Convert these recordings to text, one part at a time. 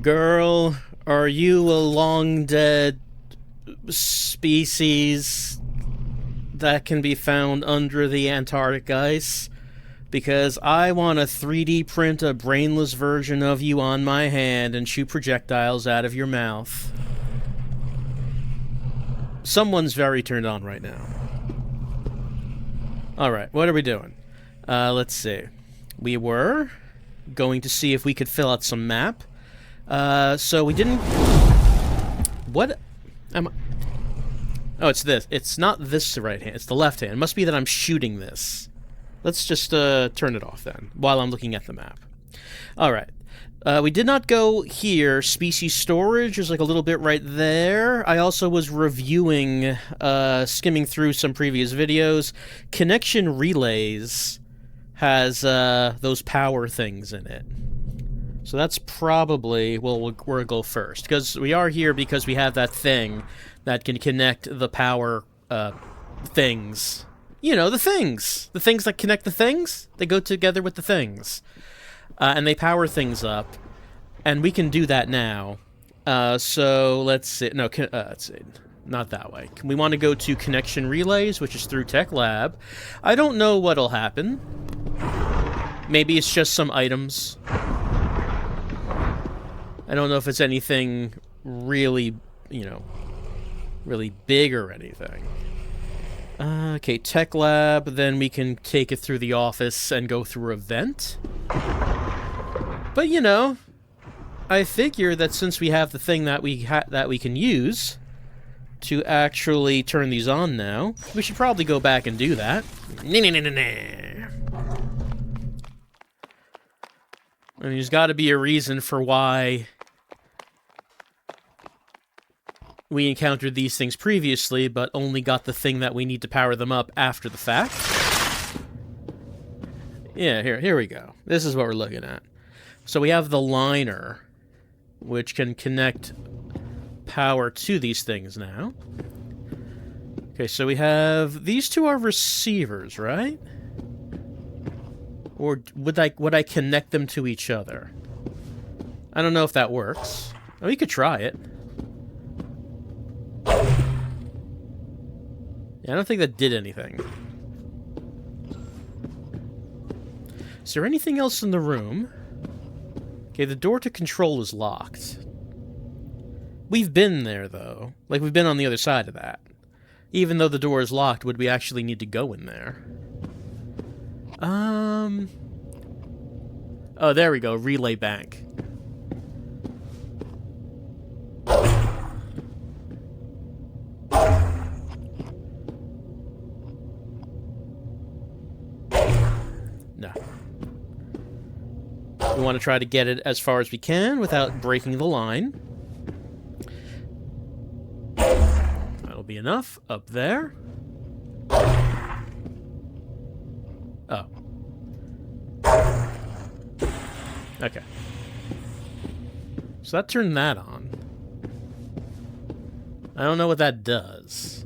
Girl, are you a long-dead species that can be found under the Antarctic ice? Because I want to 3D print a brainless version of you on my hand and shoot projectiles out of your mouth. Someone's very turned on right now. Alright, what are we doing? Let's see. We were going to see if we could fill out some map. So we didn't... What am I... Oh, it's this. It's not this right hand. It's the left hand. It must be that I'm shooting this. Let's just turn it off then, while I'm looking at the map. Alright. We did not go here. Species storage is like a little bit right there. I also was reviewing, skimming through some previous videos. Connection relays has those power things in it. So that's probably, well, we're going to go first. Because we are here because we have that thing that can connect the power things. You know, the things. The things that connect the things. They go together with the things. And they power things up. And we can do that now. So let's see. No, let's see. Not that way. We want to go to connection relays, which is through Tech Lab. I don't know what'll happen. Maybe it's just some items. I don't know if it's anything really, you know, really big or anything. Okay, Tech Lab, then we can take it through the office and go through a vent. But, you know, I figure that since we have the thing that we can use to actually turn these on now, we should probably go back and do that. I mean, there's got to be a reason for why we encountered these things previously, but only got the thing that we need to power them up after the fact. Yeah, here we go. This is what we're looking at. So we have the liner, which can connect power to these things now. Okay, so we have... These two are receivers, right? Or would I connect them to each other? I don't know if that works. Oh, we could try it. Yeah, I don't think that did anything. Is there anything else in the room? Okay, the door to control is locked. We've been there, though. Like, we've been on the other side of that. Even though the door is locked, would we actually need to go in there? Oh, there we go. Relay bank. No. We want to try to get it as far as we can without breaking the line. That'll be enough. Up there. Oh. Okay. So that turned that on. I don't know what that does.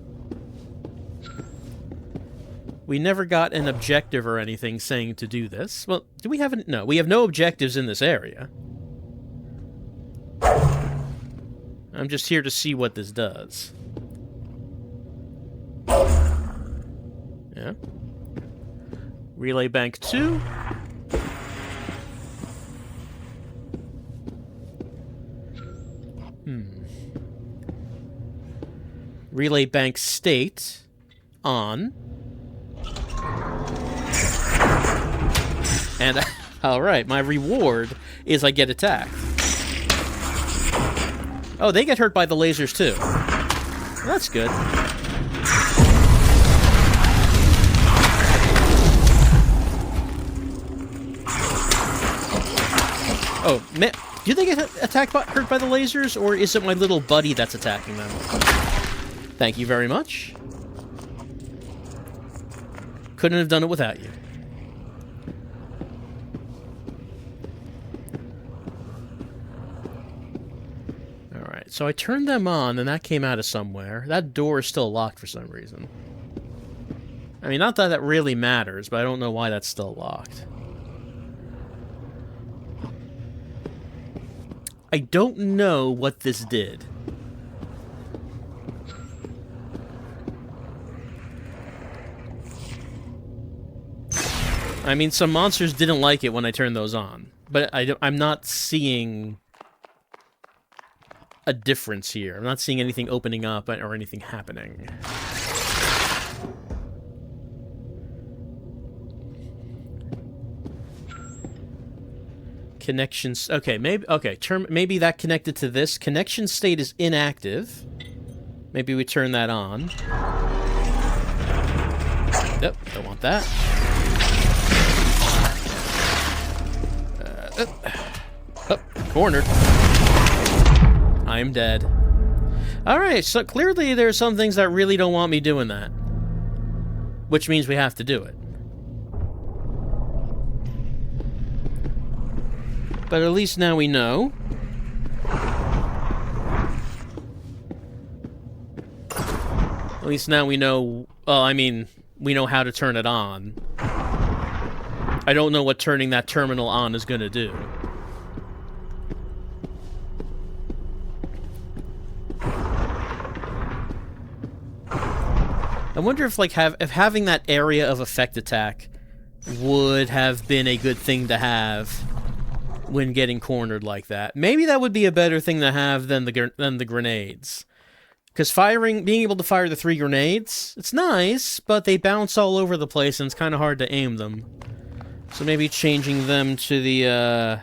We never got an objective or anything saying to do this. Well, do we have no, we have no objectives in this area. I'm just here to see what this does. Yeah. Relay bank 2. Relay bank state on. And, alright, my reward is I get attacked. Oh, they get hurt by the lasers too. Well, that's good. Oh, man, do they get hurt by the lasers, or is it my little buddy that's attacking them? Thank you very much. Couldn't have done it without you. Alright, so I turned them on, and that came out of somewhere. That door is still locked for some reason. I mean, not that that really matters, but I don't know why that's still locked. I don't know what this did. I mean, some monsters didn't like it when I turned those on, but I'm not seeing a difference here. I'm not seeing anything opening up or anything happening. Connections. Okay, maybe. Okay, maybe that connected to this. Connection state is inactive. Maybe we turn that on. Yep, don't want that. Cornered. I am dead. Alright, so clearly there's some things that really don't want me doing that. Which means we have to do it. But at least now we know. At least now we know... Well, I mean, we know how to turn it on. I don't know what turning that terminal on is gonna do. I wonder if, like, if having that area of effect attack would have been a good thing to have when getting cornered like that. Maybe that would be a better thing to have than the grenades. Because being able to fire the 3 grenades, it's nice, but they bounce all over the place and it's kind of hard to aim them. So maybe changing them to the,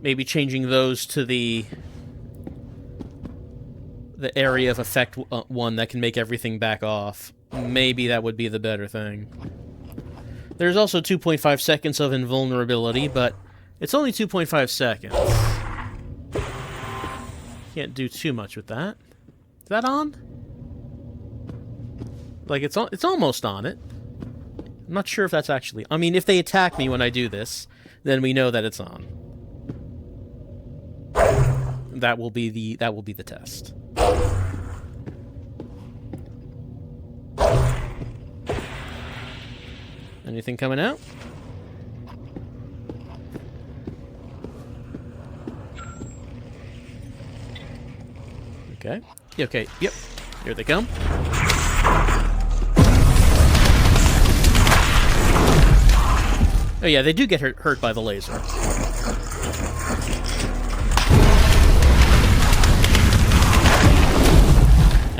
maybe changing those to the area of effect one that can make everything back off. Maybe that would be the better thing. There's also 2.5 seconds of invulnerability, but it's only 2.5 seconds. Can't do too much with that. Is that on? Like, it's almost on it. I'm not sure if that's actually... I mean, if they attack me when I do this, then we know that it's on. That will be the test. Anything coming out? Okay. Okay, yep. Here they come. Oh yeah, they do get hurt by the laser.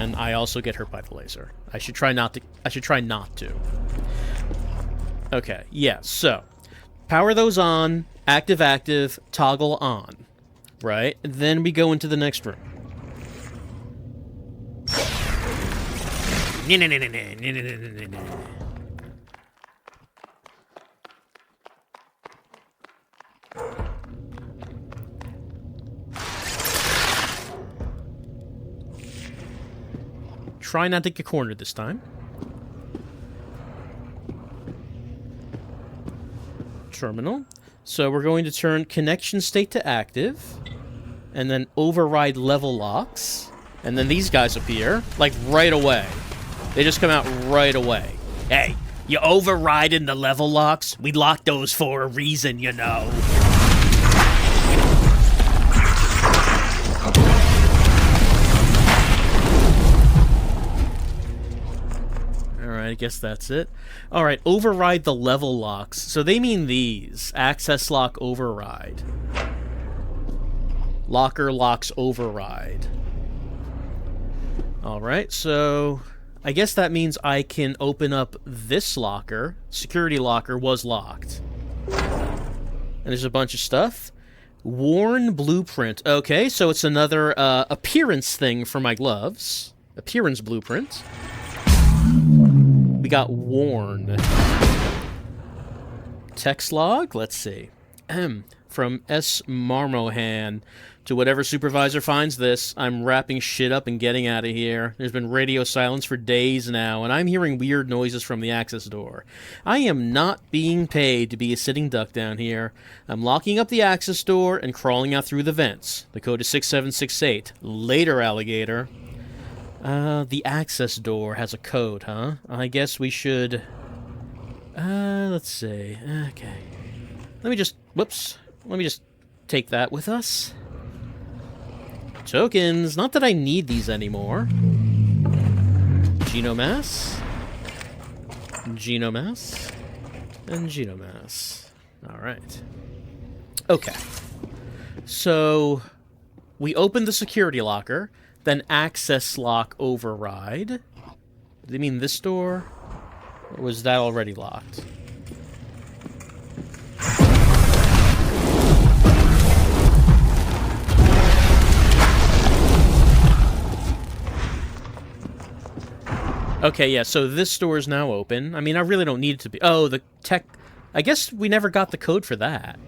And I also get hurt by the laser. I should try not to. Okay, yeah, so power those on, active, toggle on. Right? And then we go into the next room. Try not to get cornered this time. Terminal. So we're going to turn connection state to active, and then override level locks, and then these guys appear, like, right away. They just come out right away. Hey, you overriding the level locks? We locked those for a reason, you know. Alright, I guess that's it. Alright, override the level locks. So they mean these. Access lock override. Locker locks override. Alright, so I guess that means I can open up this locker. Security locker was locked. And there's a bunch of stuff. Worn blueprint. Okay, so it's another appearance thing for my gloves. Appearance blueprint. We got worn. Text log? Let's see. From S. Marmohan to whatever supervisor finds this, I'm wrapping shit up and getting out of here. There's been radio silence for days now, and I'm hearing weird noises from the access door. I am not being paid to be a sitting duck down here. I'm locking up the access door and crawling out through the vents. The code is 6768. Later, alligator. The access door has a code, huh? I guess we should... let's see. Okay. Let me just take that with us. Tokens. Not that I need these anymore. Genomass. Genomass. And Genomass. Alright. Okay. So, we opened the security locker, then access lock override. Do they mean this door? Or was that already locked? Okay, yeah, so this door is now open. I mean, I really don't need it to be... Oh, the tech... I guess we never got the code for that.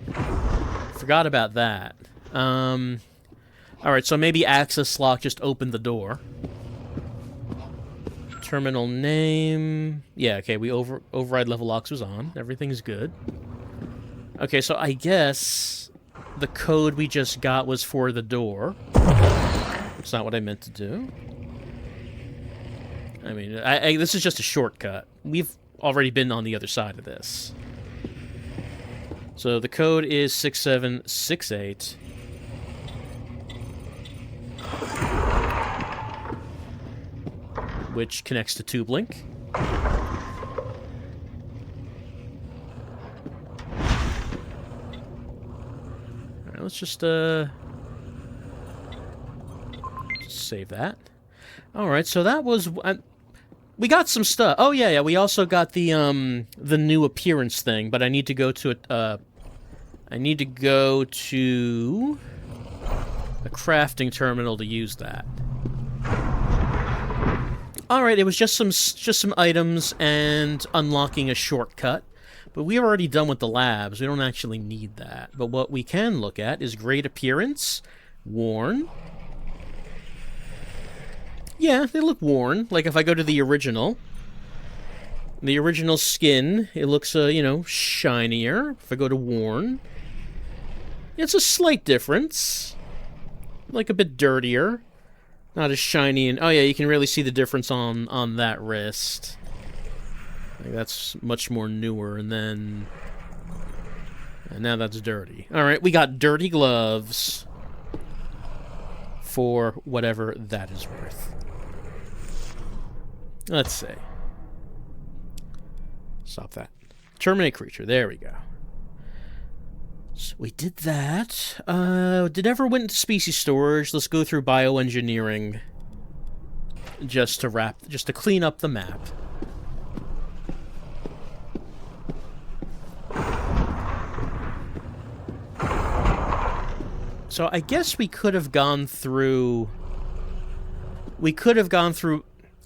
Forgot about that. Alright, so maybe access lock just opened the door. Terminal name... Yeah, okay, we override level locks was on. Everything's good. Okay, so I guess the code we just got was for the door. That's not what I meant to do. I mean, this is just a shortcut. We've already been on the other side of this. So the code is 6768. Which connects to Tube Link. Alright, let's just save that. Alright, so that was... we got some stuff. Oh, yeah, we also got the new appearance thing, but I need to go to it, I need to go to a crafting terminal to use that. Alright, it was just some items and unlocking a shortcut. But we are already done with the labs. We don't actually need that. But what we can look at is great appearance, worn. Yeah, they look worn. Like, if I go to the original skin, it looks, you know, shinier. If I go to worn, it's a slight difference. Like, a bit dirtier. Not as shiny, and... Oh, yeah, you can really see the difference on that wrist. Like, that's much more newer, and then... And now that's dirty. Alright, we got dirty gloves. For whatever that is worth. Let's see. Stop that. Terminate creature. There we go. So we did that. Did ever went into species storage. Let's go through bioengineering. Just to clean up the map. So I guess we could have gone through...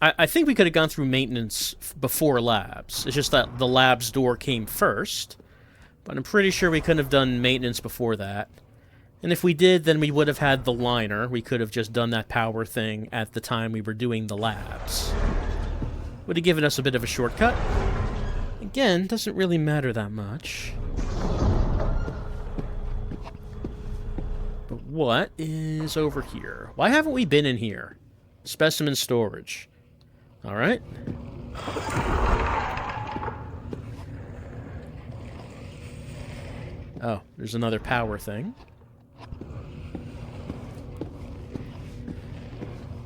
I think we could have gone through maintenance before labs. It's just that the labs door came first. But I'm pretty sure we couldn't have done maintenance before that. And if we did, then we would have had the liner. We could have just done that power thing at the time we were doing the labs. Would have given us a bit of a shortcut. Again, doesn't really matter that much. But what is over here? Why haven't we been in here? Specimen storage. Alright. Oh, there's another power thing.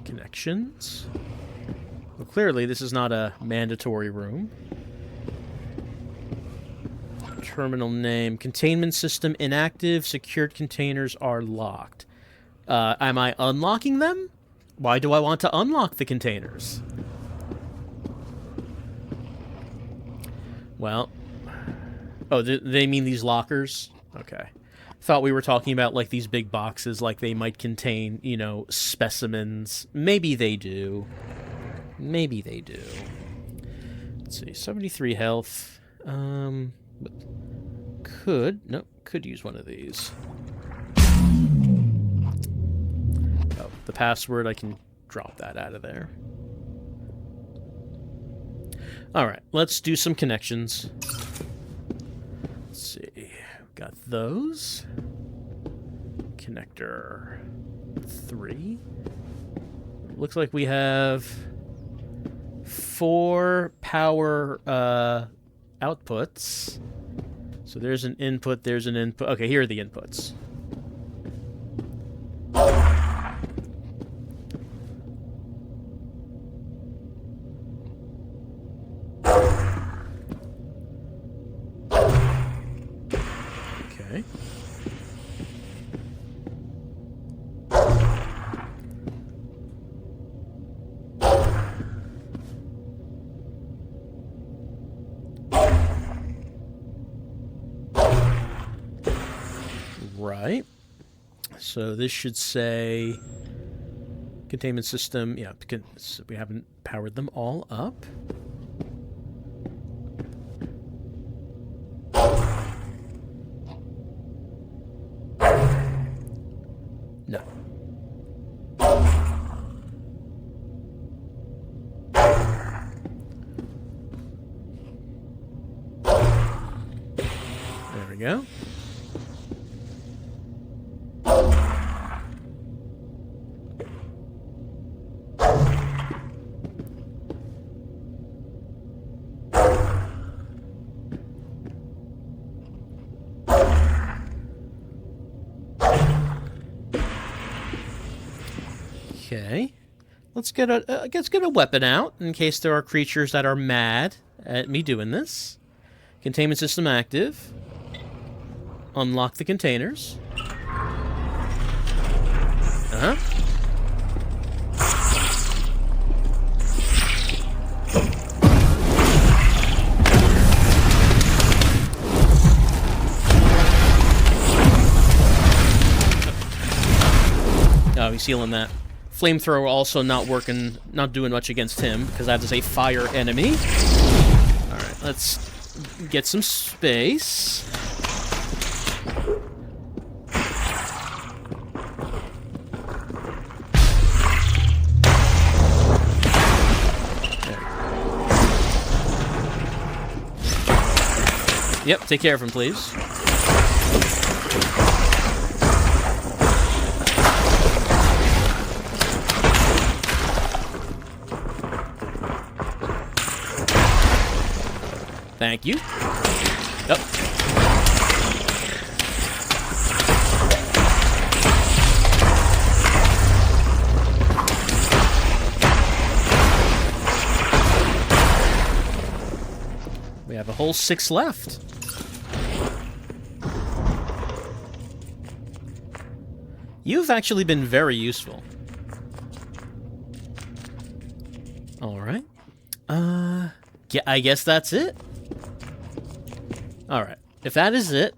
Connections. Well, clearly this is not a mandatory room. Terminal name. Containment system inactive. Secured containers are locked. Am I unlocking them? Why do I want to unlock the containers? Well... Oh, they mean these lockers? Okay. Thought we were talking about, like, these big boxes, like they might contain, you know, specimens. Maybe they do. Maybe they do. Let's see, 73 health. Could use one of these. Oh, the password, I can drop that out of there. Alright, let's do some connections. Let's see. Got those. Connector 3. Looks like we have 4 power outputs. So there's an input, there's an input. Okay, here are the inputs. right. So this should say containment system. Yeah, because we haven't powered them all up. No. There we go. Okay, let's get a weapon out in case there are creatures that are mad at me doing this. Containment system active. Unlock the containers. Oh, he's healing that. Flamethrower also not working, not doing much against him, because that is a fire enemy. Alright, let's get some space. Yep, take care of him, please. Thank you. Yep. We have a whole 6 left. You've actually been very useful. Alright. Yeah, I guess that's it. Alright. If that is it,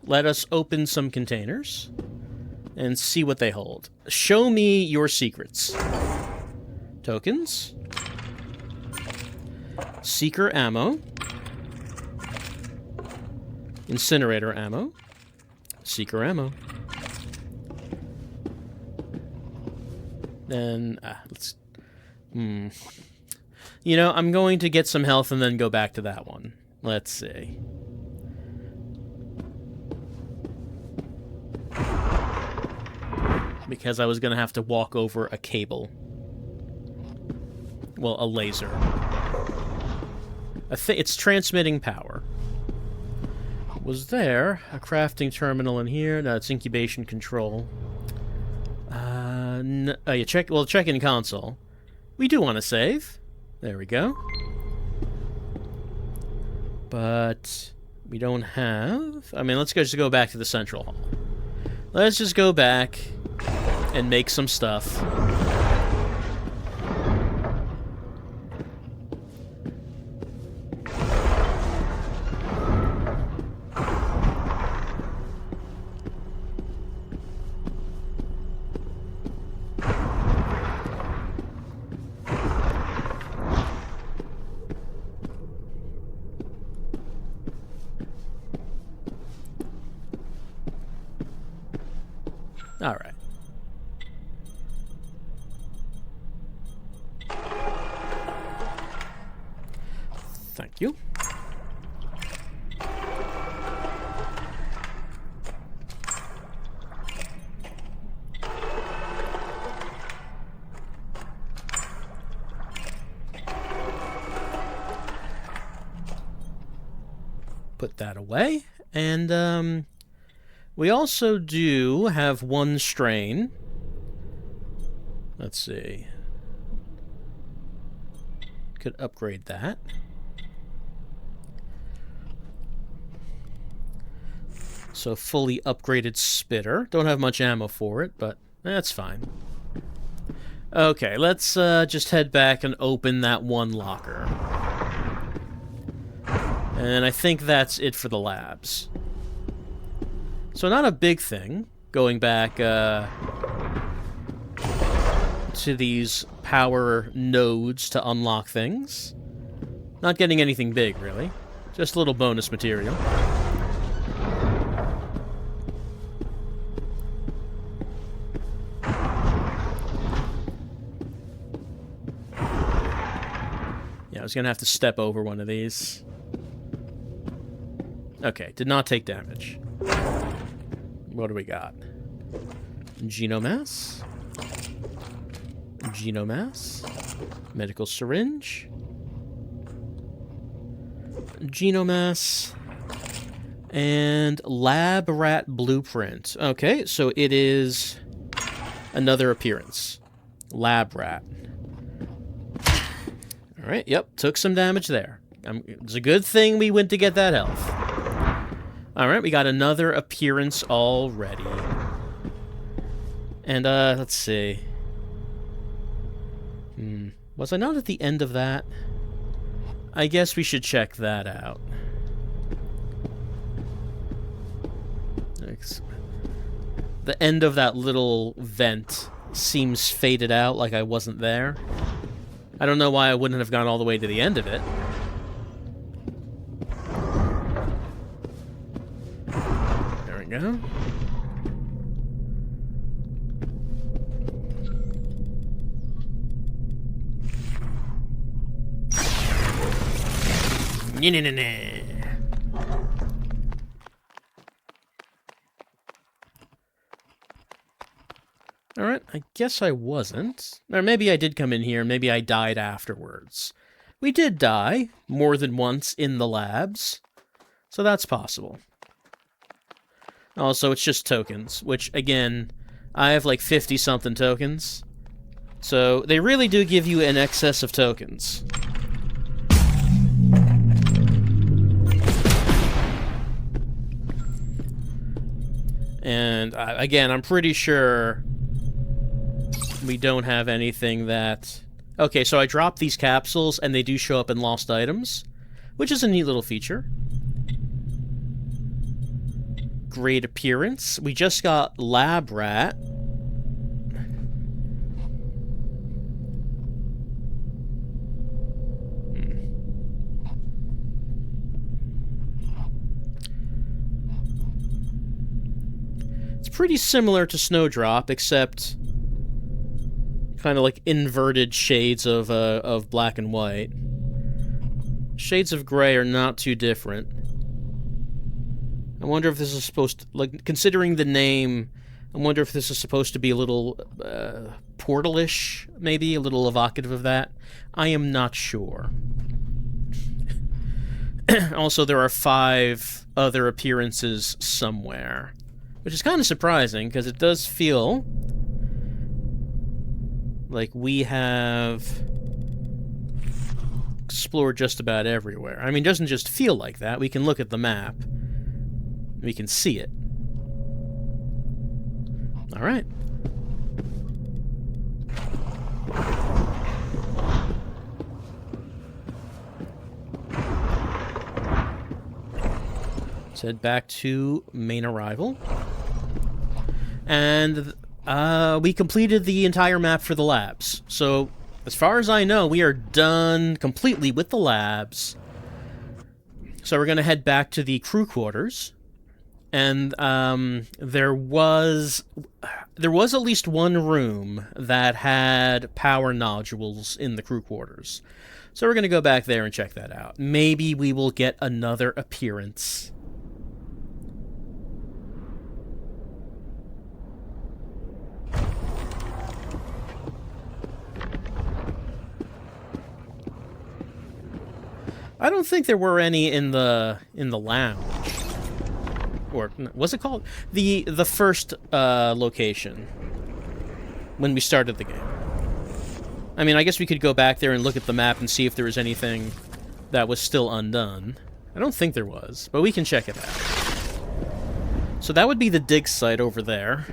let us open some containers and see what they hold. Show me your secrets. Tokens. Seeker ammo. Incinerator ammo. Seeker ammo. Then, let's... You know, I'm going to get some health and then go back to that one. Let's see. Because I was going to have to walk over a cable. Well, a laser. It's transmitting power. Was there a crafting terminal in here? No, it's incubation control. No, you check. Well, check in console. We do want to save. There we go. But we don't have... I mean, let's just go back to the central hall. Let's just go back and make some stuff. All right. Thank you. Put that away, and we also do have one strain. Let's see. Could upgrade that. So fully upgraded spitter. Don't have much ammo for it, but that's fine. Okay, let's just head back and open that one locker. And I think that's it for the labs. So not a big thing, going back to these power nodes to unlock things. Not getting anything big, really. Just a little bonus material. Yeah, I was gonna have to step over one of these. Okay, did not take damage. What do we got? Genomass. Genomass. Medical syringe. Genomass. And lab rat blueprint. Okay, so it is another appearance. Lab rat. Alright, yep, took some damage there. It's a good thing we went to get that health. Alright, we got another appearance already. And, let's see. Was I not at the end of that? I guess we should check that out. The end of that little vent seems faded out, like I wasn't there. I don't know why I wouldn't have gone all the way to the end of it. There we go. Alright, I guess I wasn't. Or maybe I did come in here, maybe I died afterwards. We did die more than once in the labs, so that's possible. Also, it's just tokens, which, again, I have like 50-something tokens. So, they really do give you an excess of tokens. And, again, I'm pretty sure we don't have anything that... Okay, so I dropped these capsules, and they do show up in lost items, which is a neat little feature. Great appearance. We just got Lab Rat. It's pretty similar to Snowdrop, except kind of like inverted shades of black and white. Shades of gray are not too different. I wonder if this is supposed to, like, considering the name, I wonder if this is supposed to be a little portal-ish, maybe, a little evocative of that. I am not sure. Also, there are 5 other appearances somewhere, which is kind of surprising, because it does feel like we have explored just about everywhere. I mean, it doesn't just feel like that. We can look at the map. We can see it. All right. Let's head back to main arrival. And we completed the entire map for the labs. So, as far as I know, we are done completely with the labs. So we're going to head back to the crew quarters. And there was at least one room that had power nodules in the crew quarters. So we're going to go back there and check that out. Maybe we will get another appearance. I don't think there were any in the lounge. Or was it called the first location when we started the game? I mean, I guess we could go back there and look at the map and see if there was anything that was still undone. I don't think there was, but we can check it out. So that would be the dig site over there.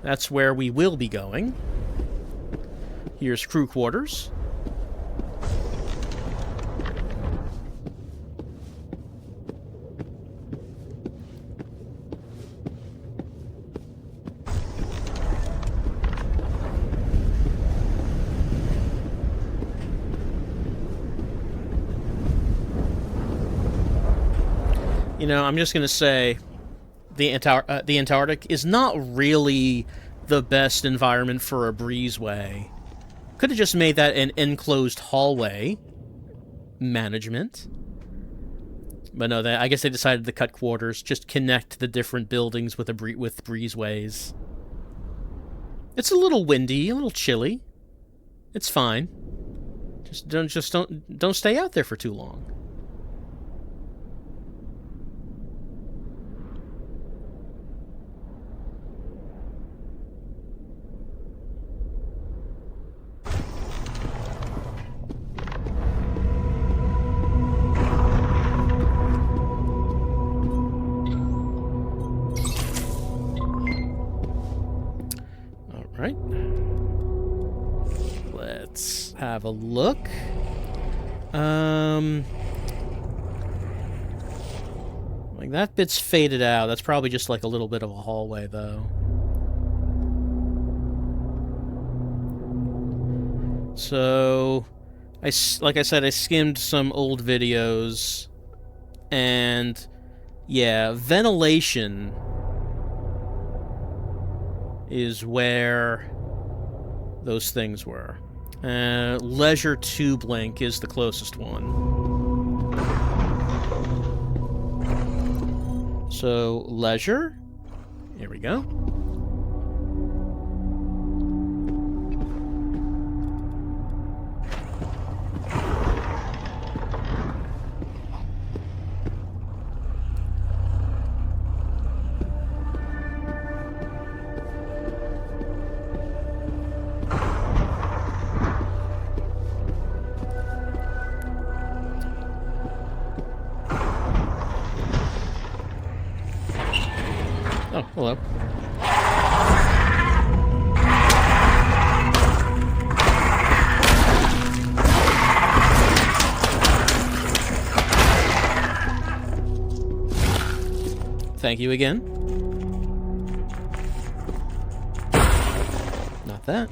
That's where we will be going. Here's crew quarters. You know, I'm just gonna say the Antarctic is not really the best environment for a breezeway. Could have just made that an enclosed hallway management. But no, I guess they decided to cut quarters, just connect the different buildings with with breezeways. It's a little windy, a little chilly. It's fine. Just don't stay out there for too long. Right. Let's have a look. Like that bit's faded out. That's probably just like a little bit of a hallway, though. So, like I said, I skimmed some old videos, and yeah, ventilation is where those things were. Leisure tube link is the closest one. So, leisure. Here we go. Oh, hello. Thank you again. Not that.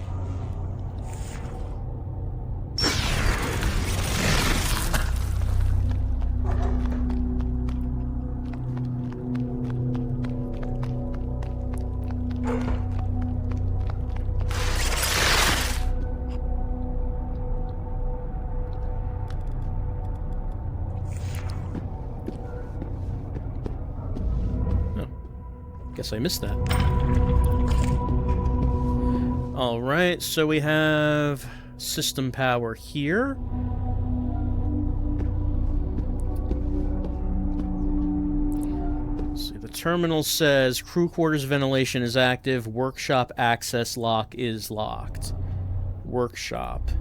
Guess I missed that. Alright, so we have system power here. Let's see, the terminal says crew quarters ventilation is active, workshop access lock is locked. Workshop.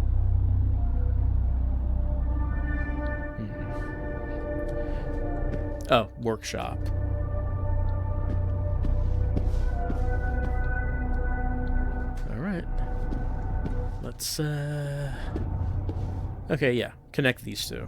Oh, workshop. Alright. Let's, okay, yeah. Connect these two.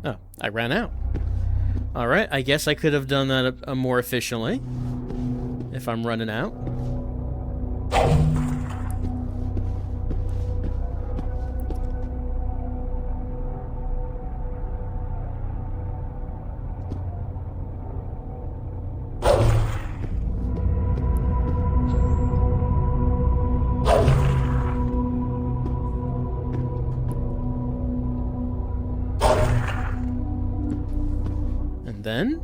Oh, I ran out. Alright, I guess I could have done that more efficiently. If I'm running out. Then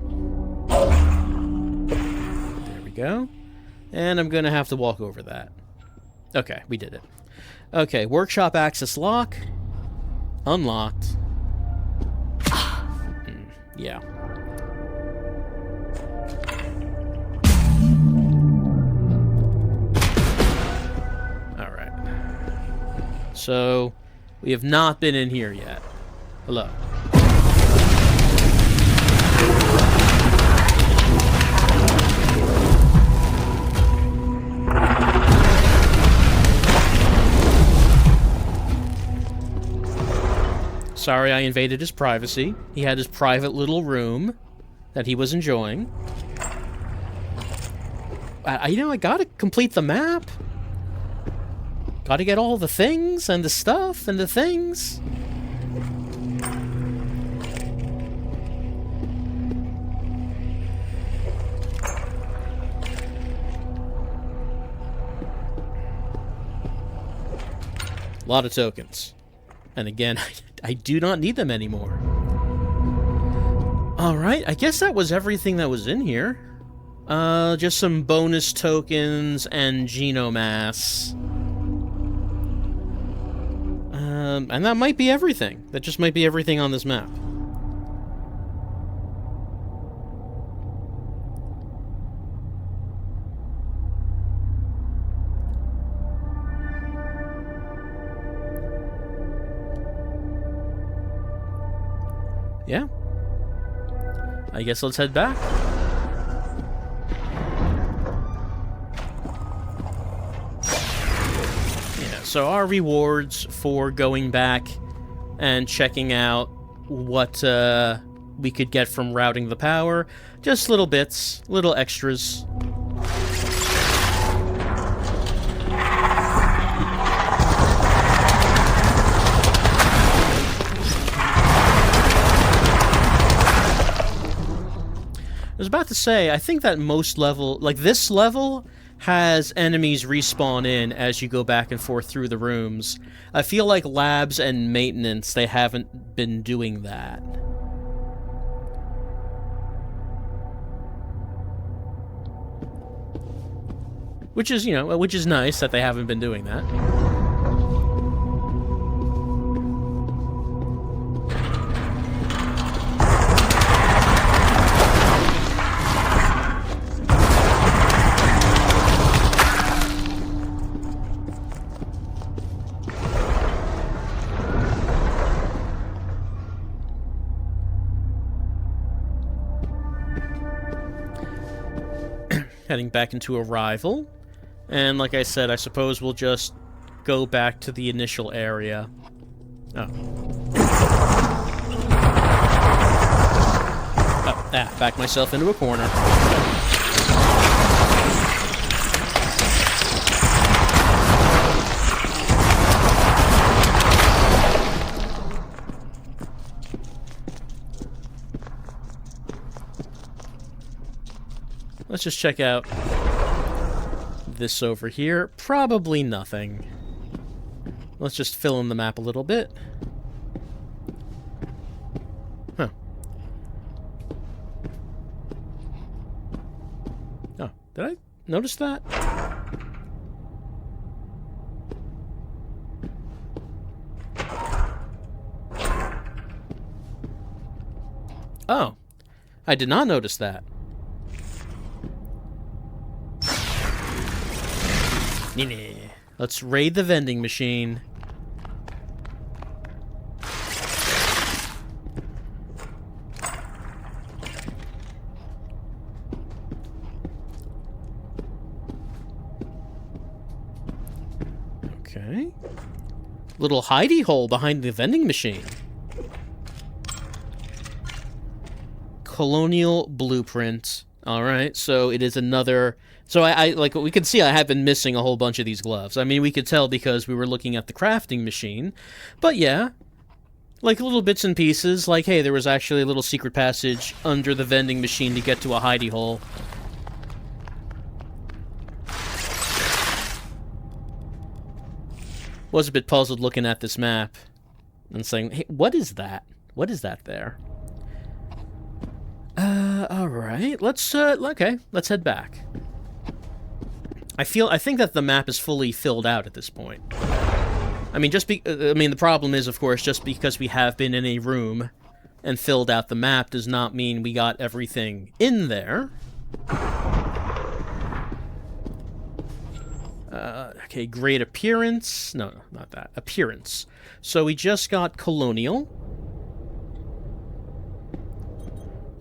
there we go, and I'm gonna have to walk over that. Okay, we did it. Okay, workshop access lock unlocked. Yeah. All right. So we have not been in here yet. Hello. Sorry I invaded his privacy. He had his private little room that he was enjoying. You know, I gotta complete the map. Gotta get all the things and the stuff and the things. A lot of tokens. And again, I do not need them anymore. Alright, I guess that was everything that was in here. Just some bonus tokens and genomass. And that might be everything. That just might be everything on this map. Yeah. I guess let's head back. Yeah, so our rewards for going back and checking out what we could get from routing the power, just little bits, little extras. I was about to say, I think that most level, like this level, has enemies respawn in as you go back and forth through the rooms. I feel like labs and maintenance, they haven't been doing that. Which is, you know, which is nice that they haven't been doing that. Heading back into Arrival. And like I said, I suppose we'll just go back to the initial area. Oh. Back myself into a corner. Let's just check out this over here. Probably nothing. Let's just fill in the map a little bit. Huh. Oh, did I notice that? Oh, I did not notice that. Let's raid the vending machine. Okay. Little hidey hole behind the vending machine. Colonial blueprint. Alright, so it is another... So I like, we can see I have been missing a whole bunch of these gloves. I mean, we could tell because we were looking at the crafting machine. But yeah, like little bits and pieces. Like, hey, there was actually a little secret passage under the vending machine to get to a hidey hole. Was a bit puzzled looking at this map and saying, hey, what is that? What is that there? Alright, let's head back. I think that the map is fully filled out at this point. I mean, the problem is, of course, just because we have been in a room and filled out the map does not mean we got everything in there. Okay, great appearance. No, not that. Appearance. So we just got Colonial.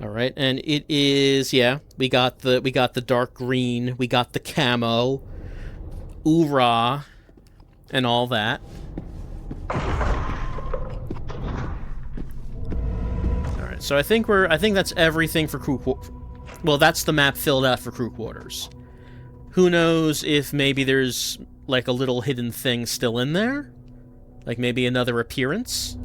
All right, and it is, yeah, we got the dark green, we got the camo, oorah, and all that. So I think that's everything for crew well, that's the map filled out for crew quarters. Who knows if maybe there's like a little hidden thing still in there? Like maybe another appearance?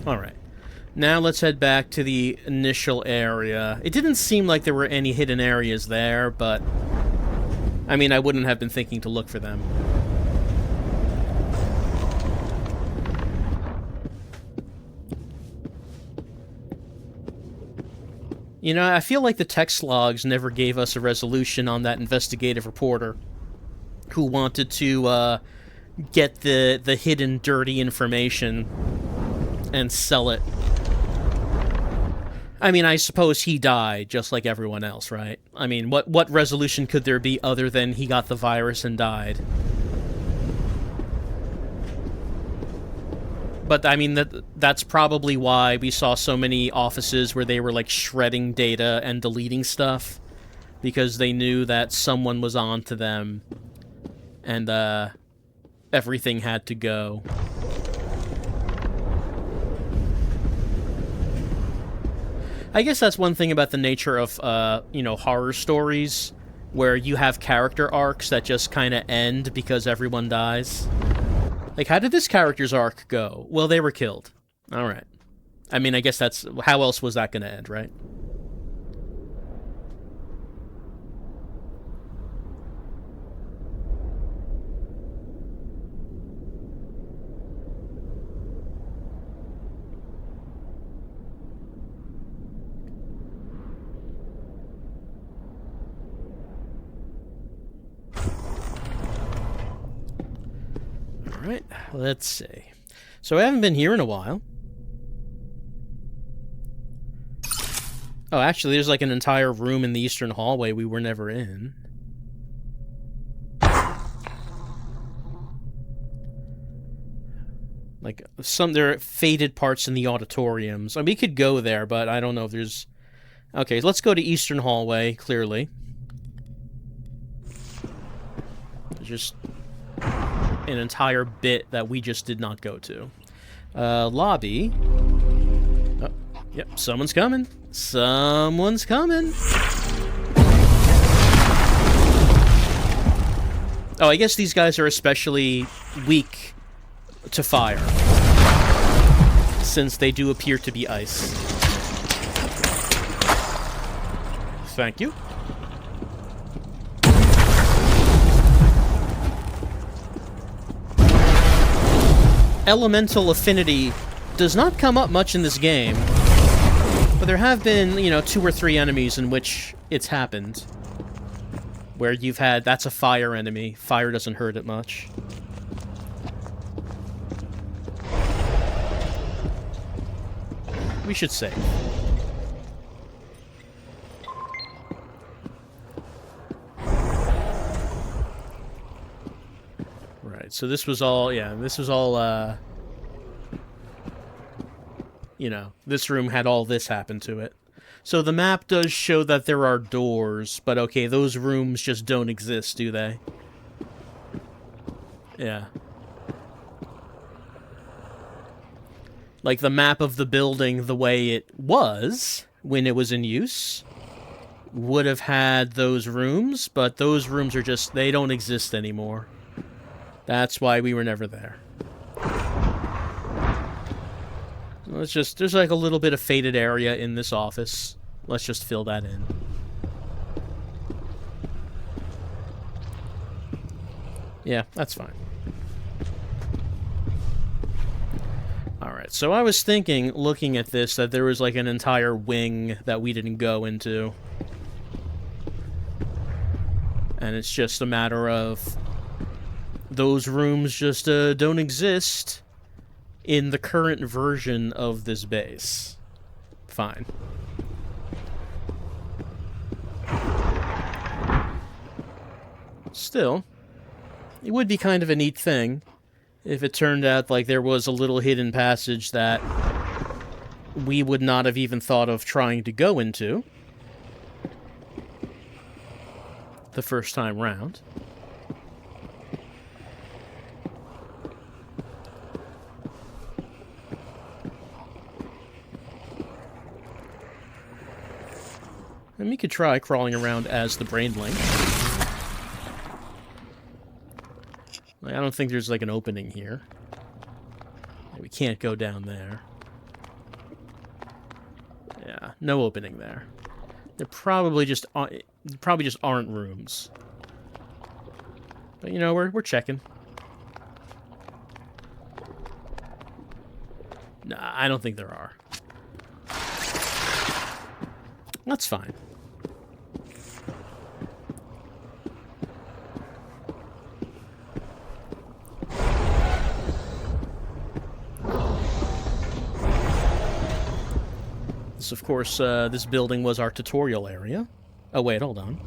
Alright. Now let's head back to the initial area. It didn't seem like there were any hidden areas there, but... I mean, I wouldn't have been thinking to look for them. You know, I feel like the text logs never gave us a resolution on that investigative reporter who wanted to get the hidden dirty information and sell it. I mean, I suppose he died just like everyone else, right? I mean, what resolution could there be other than he got the virus and died? But, I mean, that's probably why we saw so many offices where they were, like, shredding data and deleting stuff. Because they knew that someone was on to them. And, everything had to go. I guess that's one thing about the nature of, you know, horror stories. Where you have character arcs that just kind of end because everyone dies. Like, how did this character's arc go? Well, they were killed. Alright. I mean, I guess that's... How else was that going to end, right? Alright, let's see. So I haven't been here in a while. Oh, actually, there's like an entire room in the eastern hallway we were never in. Like, there are faded parts in the auditoriums. I mean, we could go there, but I don't know if there's... Okay, let's go to eastern hallway, clearly. There's just... an entire bit that we just did not go to. Lobby. Oh, yep, someone's coming. Someone's coming. Oh, I guess these guys are especially weak to fire, since they do appear to be ice. Thank you. Elemental affinity does not come up much in this game, but there have been, you know, 2 or 3 enemies in which it's happened. Where you've had, that's a fire enemy. Fire doesn't hurt it much. We should save. Right, so this was all, yeah, this was all, you know, this room had all this happen to it. So the map does show that there are doors, but okay, those rooms just don't exist, do they? Yeah. Like, the map of the building, the way it was when it was in use, would have had those rooms, but those rooms are just, they don't exist anymore. That's why we were never there. Let's just, there's like a little bit of faded area in this office. Let's just fill that in. Yeah, that's fine. Alright, so I was thinking, looking at this, that there was like an entire wing that we didn't go into. And it's just a matter of... those rooms just don't exist in the current version of this base. Fine. Still, it would be kind of a neat thing If it turned out like there was a little hidden passage that we would not have even thought of trying to go into the first time round. And we could try crawling around as the Brainlink. I don't think there's like an opening here. We can't go down there. Yeah, no opening there. There probably just aren't rooms. But you know, we're checking. Nah, I don't think there are. That's fine. This, of course, this building was our tutorial area. Oh, wait, hold on.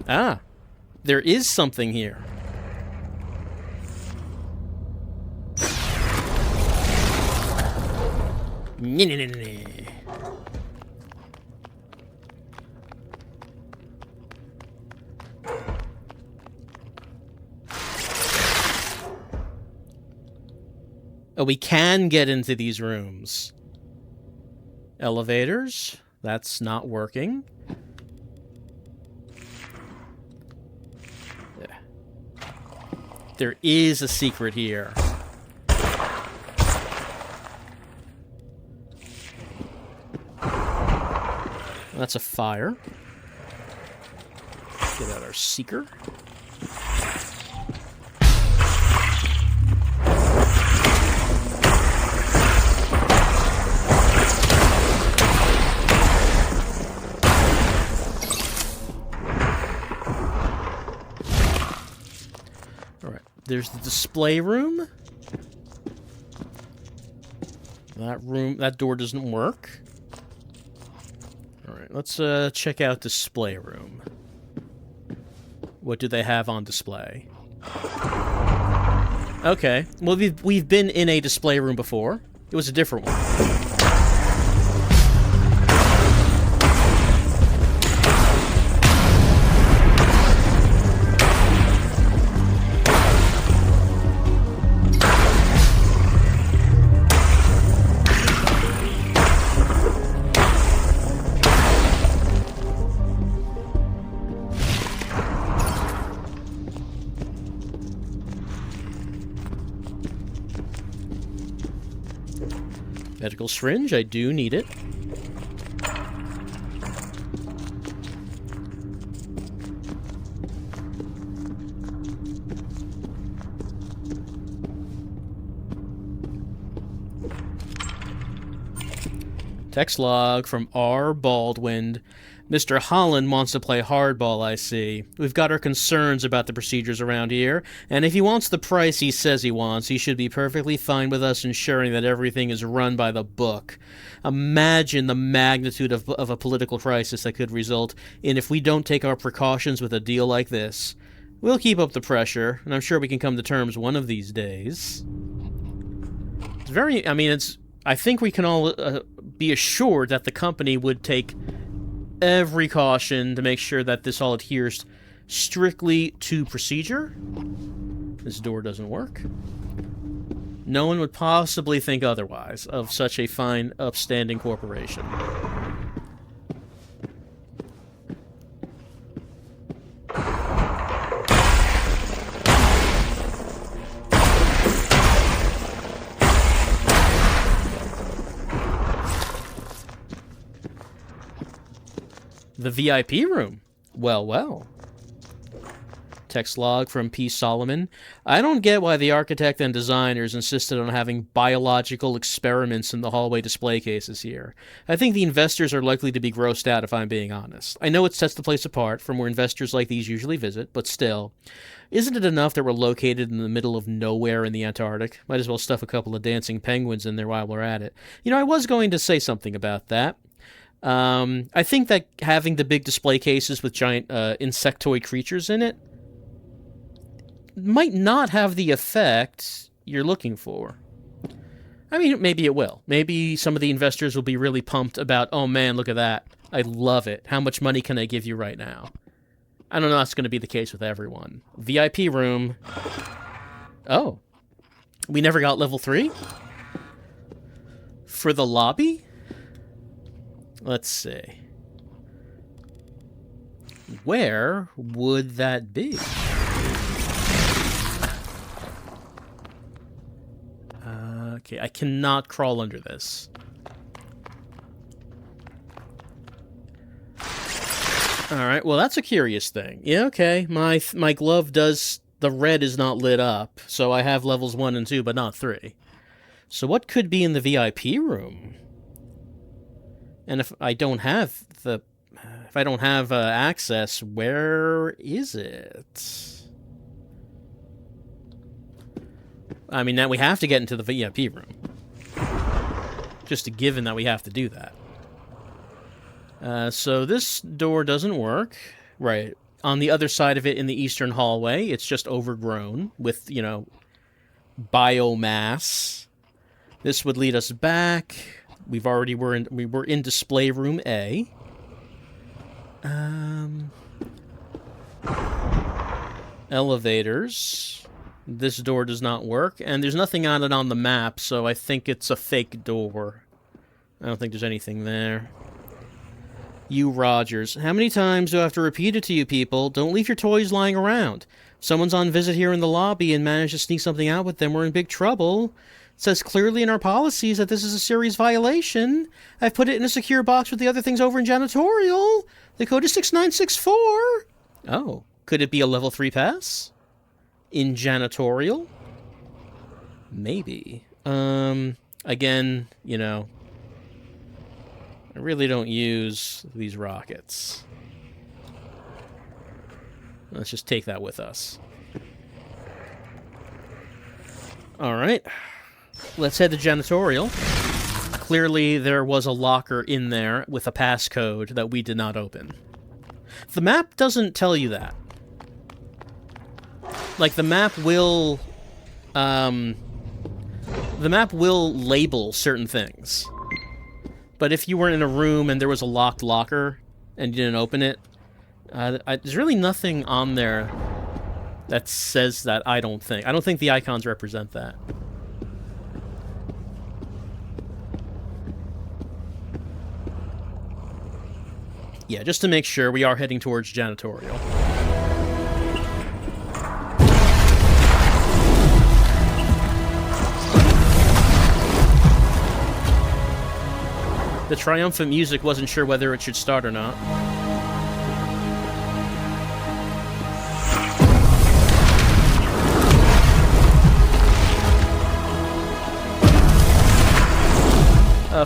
Ah, there is something here. Oh, we can get into these rooms. Elevators. That's not working. There is a secret here. That's a fire. Get out our seeker. There's the display room. That door doesn't work. Alright, let's check out display room. What do they have on display? Okay, well we've been in a display room before. It was a different one. Medical syringe, I do need it. Text log from R. Baldwin. Mr. Holland wants to play hardball, I see. We've got our concerns about the procedures around here, and if he wants the price he says he wants, he should be perfectly fine with us ensuring that everything is run by the book. Imagine the magnitude of a political crisis that could result in if we don't take our precautions with a deal like this. We'll keep up the pressure, and I'm sure we can come to terms one of these days. It's very... I think we can all be assured that the company would take every caution to make sure that this all adheres strictly to procedure. This door doesn't work. No one would possibly think otherwise of such a fine, upstanding corporation. The VIP room. Well, well. Text log from P. Solomon. I don't get why the architect and designers insisted on having biological experiments in the hallway display cases here. I think the investors are likely to be grossed out if I'm being honest. I know it sets the place apart from where investors like these usually visit, but still. Isn't it enough that we're located in the middle of nowhere in the Antarctic? Might as well stuff a couple of dancing penguins in there while we're at it. You know, I was going to say something about that. I think that having the big display cases with giant insectoid creatures in it might not have the effect you're looking for. I mean, maybe it will. Maybe some of the investors will be really pumped about, oh man, look at that. I love it. How much money can I give you right now? I don't know if that's going to be the case with everyone. VIP room. Oh. We never got level 3? For the lobby? Let's see. Where would that be? Okay, I cannot crawl under this. Alright, well that's a curious thing. Yeah, okay, my glove does... The red is not lit up, so I have levels 1 and 2, but not 3. So what could be in the VIP room? And if I don't have the... If I don't have access, where is it? I mean, now we have to get into the VIP room. Just a given that we have to do that. So this door doesn't work. Right. On the other side of it in the eastern hallway, it's just overgrown with, you know, biomass. This would lead us back. We were in display room A. Elevators. This door does not work, and there's nothing on it on the map, so I think it's a fake door. I don't think there's anything there. You, Rogers. How many times do I have to repeat it to you people? Don't leave your toys lying around. If someone's on visit here in the lobby and manage to sneak something out with them, we're in big trouble. It says clearly in our policies that this is a serious violation. I've put it in a secure box with the other things over in janitorial. The code is 6964. Oh, could it be a level 3 pass? In janitorial? Maybe. Again, you know, I really don't use these rockets. Let's just take that with us. Alright. Let's head to janitorial. Clearly there was a locker in there with a passcode that we did not open. The map doesn't tell you that. Like, the map will label certain things. But if you were in a room and there was a locked locker and you didn't open it, there's really nothing on there that says that, I don't think. I don't think the icons represent that. Yeah, just to make sure, we are heading towards janitorial. The triumphant music wasn't sure whether it should start or not.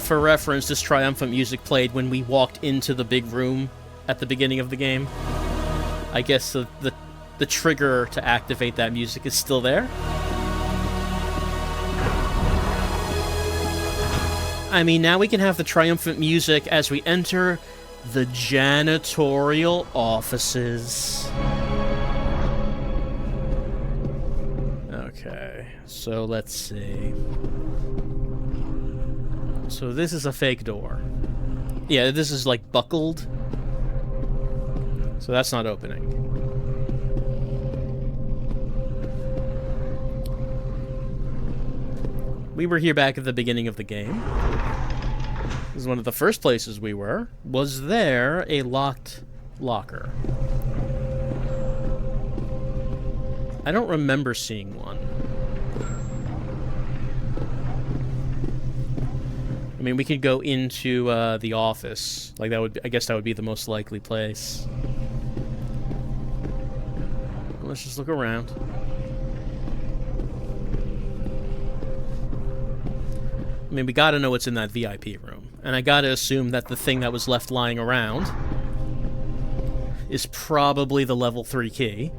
For reference, this triumphant music played when we walked into the big room at the beginning of the game. I guess the trigger to activate that music is still there. I mean, now we can have the triumphant music as we enter the janitorial offices. Okay, so let's see. So this is a fake door. Yeah, this is like buckled. So that's not opening. We were here back at the beginning of the game. This is one of the first places we were. Was there a locked locker? I don't remember seeing one. I mean, we could go into the office. Like, that would be, I guess that would be the most likely place. Let's just look around. I mean, we gotta know what's in that VIP room. And I gotta assume that the thing that was left lying around is probably the level 3 key.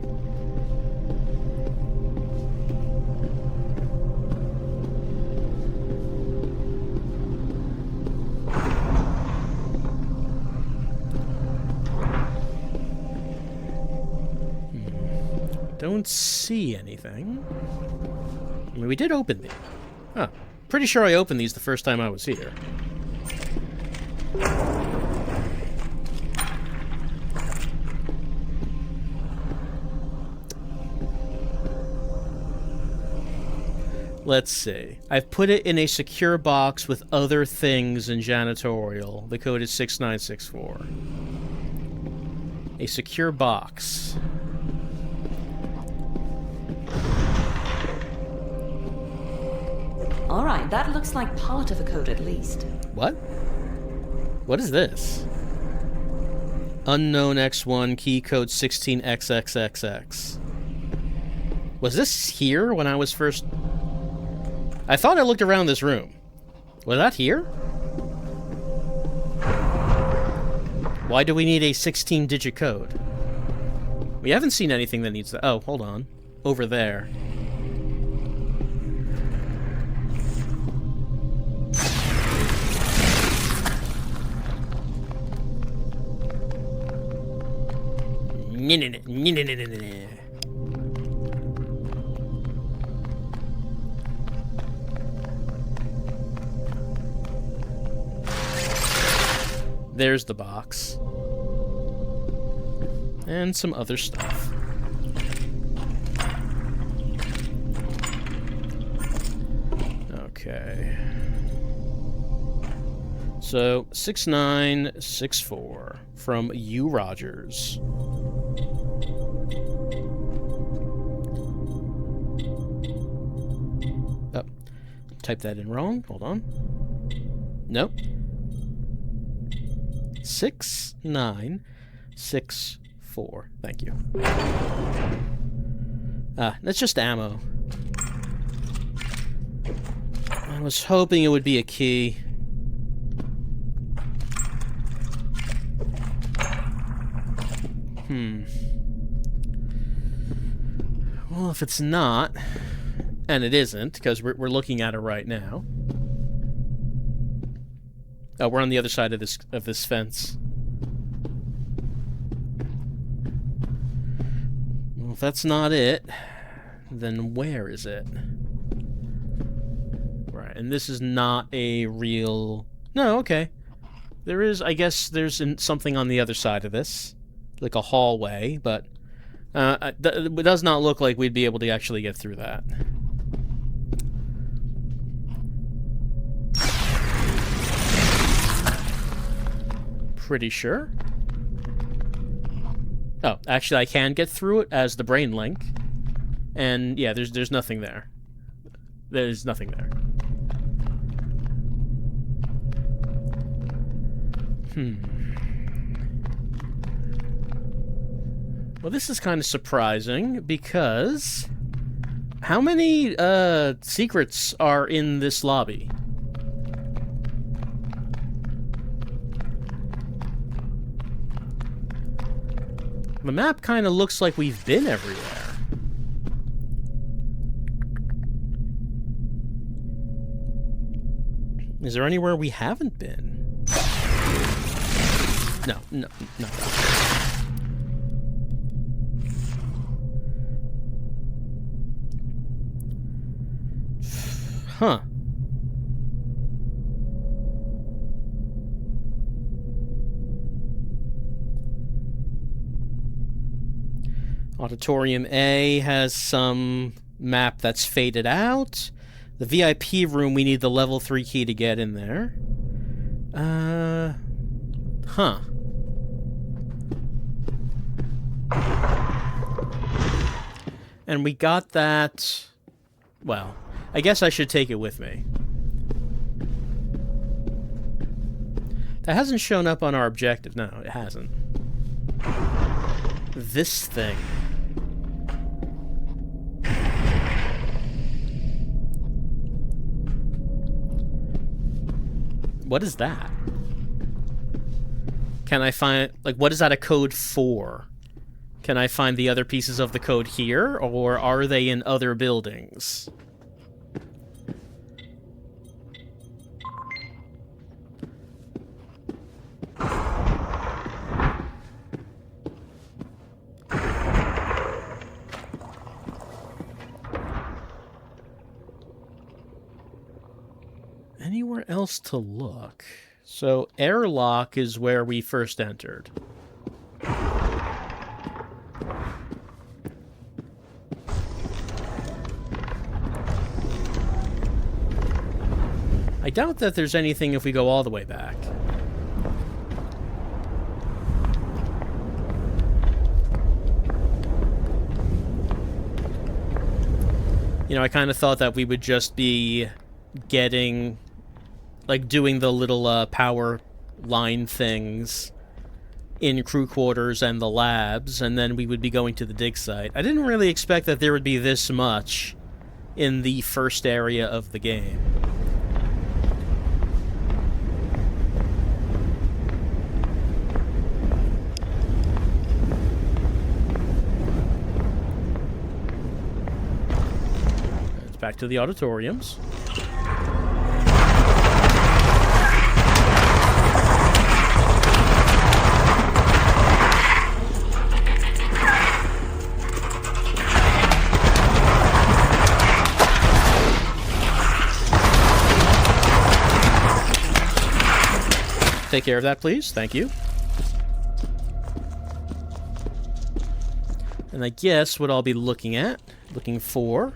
Don't don't see anything. I mean, we did open these. Huh. Pretty sure I opened these the first time I was here. Let's see. I've put it in a secure box with other things in janitorial. The code is 6964. A secure box. All right, that looks like part of the code at least. What? What is this? Unknown X1, key code 16XXXX. Was this here when I was first... I thought I looked around this room. Was that here? Why do we need a 16-digit code? We haven't seen anything that needs that. Oh, hold on. Over there. There's the box. And some other stuff. Okay. So, 6964 from U. Rogers. Oh, type that in wrong. Hold on. Nope. 6964. Thank you. That's just ammo. I was hoping it would be a key. Well, if it's not, and it isn't, because we're looking at it right now. Oh, we're on the other side of this fence. Well, if that's not it, then where is it? Right, and this is not a real... No, okay. There is, I guess there's something on the other side of this. Like a hallway, but... it does not look like we'd be able to actually get through that. Pretty sure. Oh, actually I can get through it as the brain link. And yeah, there's nothing there. There's nothing there. Well, this is kind of surprising because how many secrets are in this lobby? The map kind of looks like we've been everywhere. Is there anywhere we haven't been? No, not that. Huh. Auditorium A has some map that's faded out. The VIP room, we need the level 3 key to get in there. Huh. And we got that... Well, I guess I should take it with me. That hasn't shown up on our objective. No, it hasn't. This thing. What is that? Can I find... Like, what is that a code for? Can I find the other pieces of the code here, or are they in other buildings? Anywhere else to look? So, airlock is where we first entered. I doubt that there's anything if we go all the way back. You know, I kind of thought that we would just be getting, like, doing the little power line things in crew quarters and the labs, and then we would be going to the dig site. I didn't really expect that there would be this much in the first area of the game. Back to the auditoriums. Take care of that, please. Thank you. And I guess what I'll be looking for,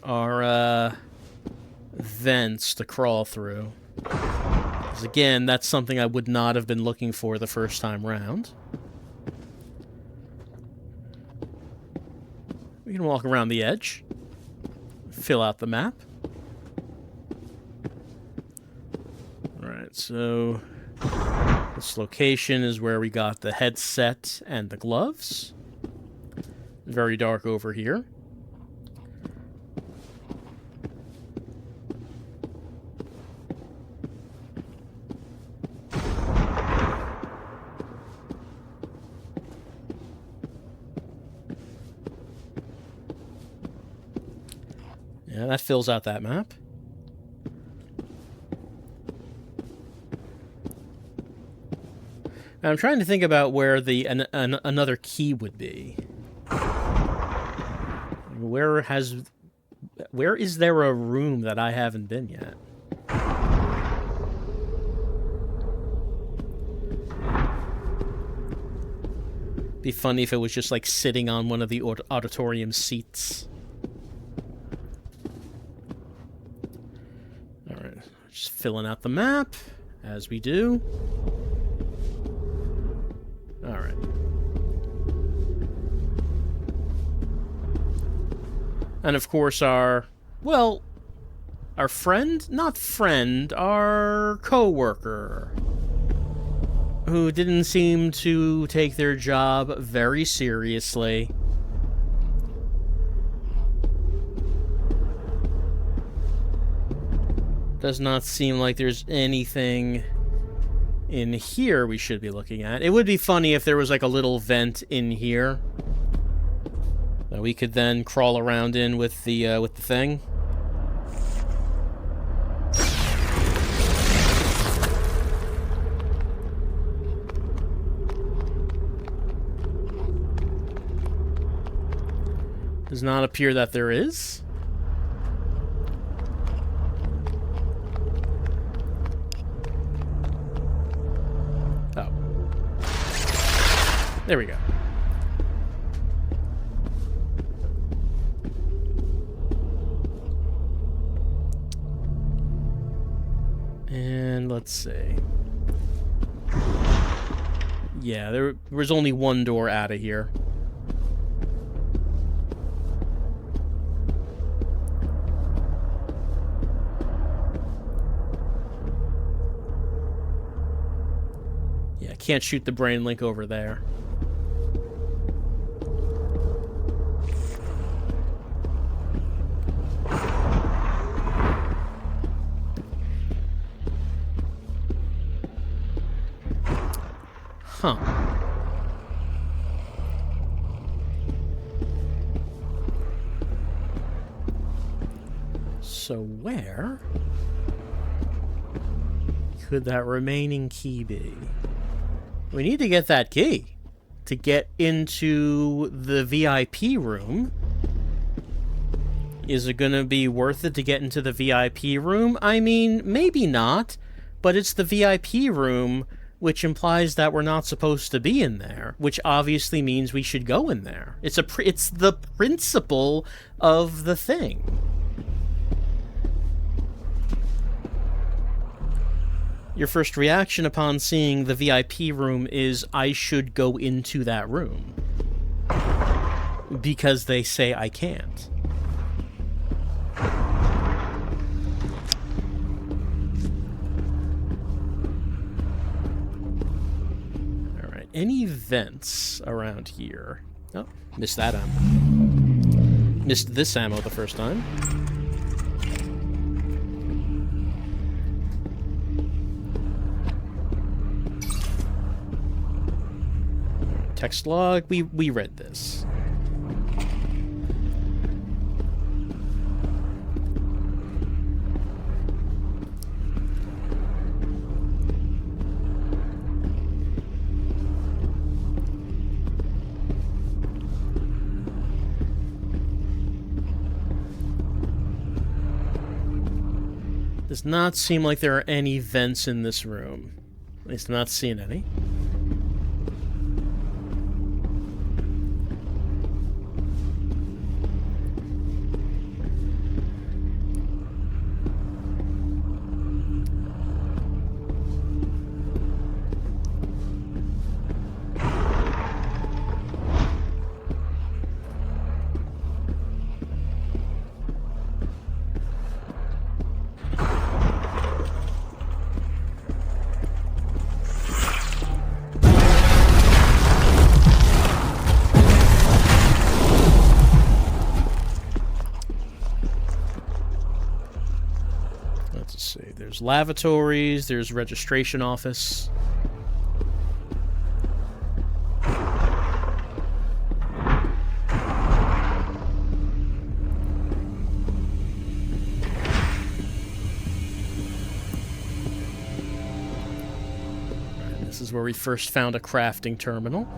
are vents to crawl through. Because again, that's something I would not have been looking for the first time round. We can walk around the edge, fill out the map. Alright, so this location is where we got the headset and the gloves. Very dark over here. Yeah, that fills out that map. Now, I'm trying to think about where the another key would be. Where is there a room that I haven't been yet? Be funny if it was just like sitting on one of the auditorium seats. Alright, just filling out the map, as we do. Alright. And of course our friend? Not friend, our co-worker. Who didn't seem to take their job very seriously. Does not seem like there's anything in here we should be looking at. It would be funny if there was like a little vent in here that we could then crawl around in with the thing. Does not appear that there is. Oh. There we go. And let's see. Yeah, there was only one door out of here. Can't shoot the brain link over there. Huh. So where could that remaining key be? We need to get that key to get into the VIP room. Is it gonna be worth it to get into the VIP room? I mean, maybe not, but it's the VIP room, which implies that we're not supposed to be in there, which obviously means we should go in there. It's the principle of the thing. Your first reaction upon seeing the VIP room is, I should go into that room. Because they say I can't. Alright, any vents around here? Oh, missed that ammo. Missed this ammo the first time. Text log, we read this. Does not seem like there are any vents in this room. At least I'm not seeing any. There's lavatories, there's registration office. Right, this is where we first found a crafting terminal.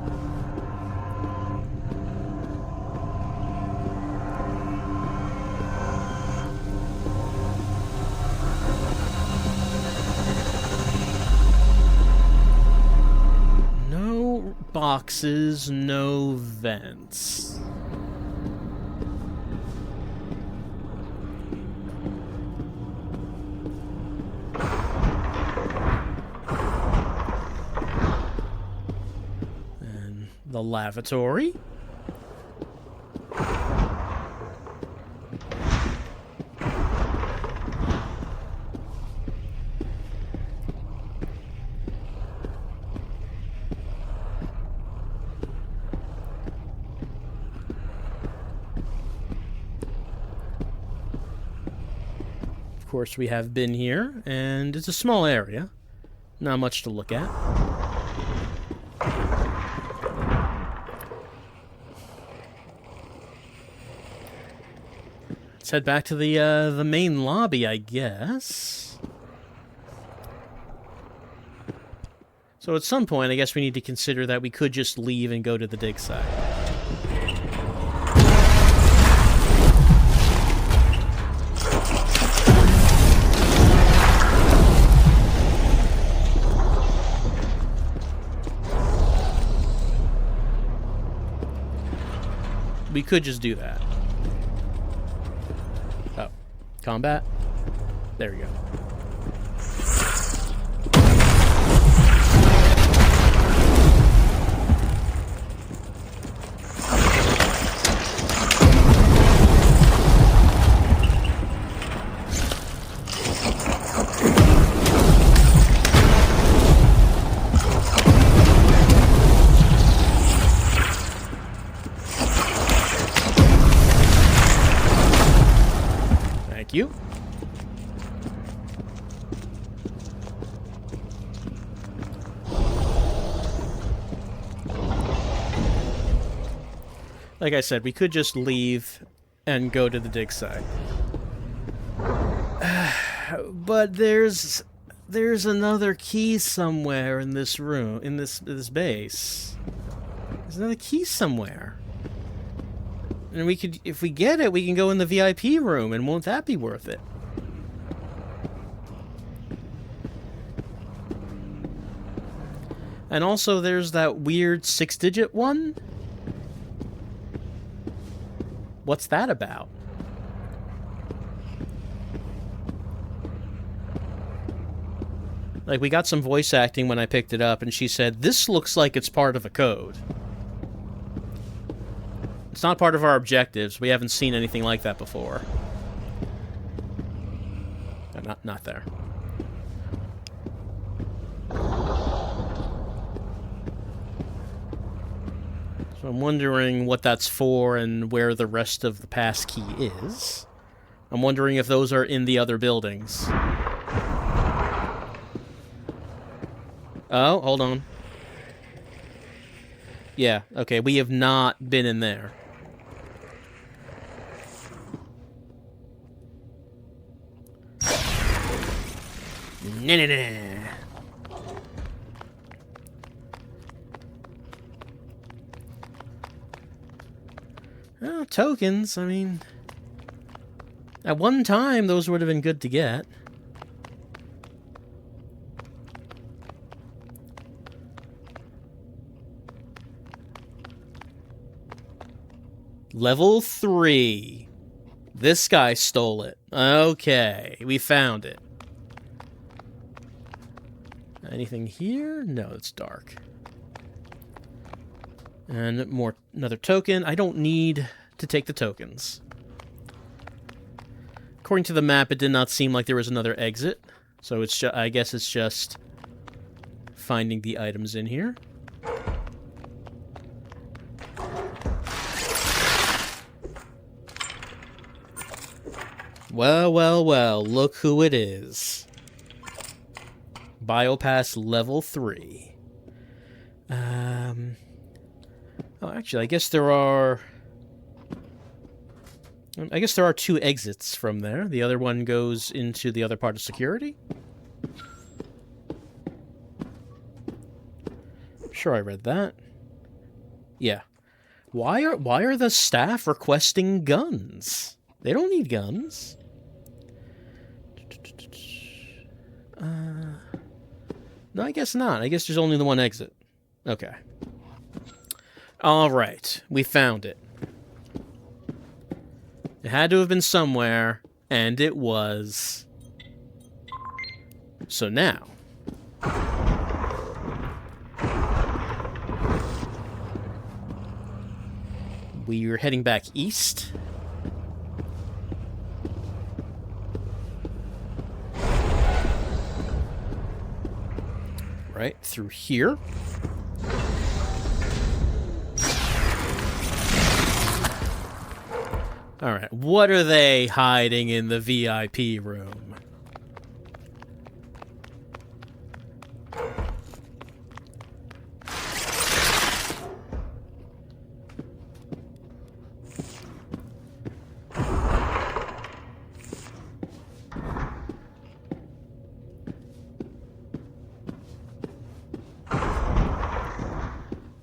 Boxes, no vents. And the lavatory. Of course, we have been here, and it's a small area. Not much to look at. Let's head back to the main lobby, I guess. So at some point, I guess we need to consider that we could just leave and go to the dig site. We could just do that. Oh. Combat? There we go. You. Like I said, we could just leave and go to the dig site. But there's another key somewhere in this room, in this base. There's another key somewhere. And we could, if we get it, we can go in the VIP room, and won't that be worth it? And also, there's that weird 6-digit one. What's that about? Like, we got some voice acting when I picked it up, and she said, "This looks like it's part of a code." It's not part of our objectives. We haven't seen anything like that before. Not there. So I'm wondering what that's for and where the rest of the pass key is. I'm wondering if those are in the other buildings. Oh, hold on. Yeah, okay, we have not been in there. Nah. Oh, tokens, I mean... At one time, those would have been good to get. Level 3. This guy stole it. Okay, we found it. Anything here? No, it's dark. And another token. I don't need to take the tokens. According to the map, it did not seem like there was another exit. So it's I guess it's just finding the items in here. Well, well, well, look who it is. Biopass level 3. Oh, actually, I guess there are 2 exits from there. The other one goes into the other part of security. Sure, I read that. Yeah. Why are the staff requesting guns? They don't need guns. No, I guess not. I guess there's only the one exit. Okay. All right. We found it. It had to have been somewhere, and it was. So now. We're heading back east. Right through here. All right, what are they hiding in the VIP room?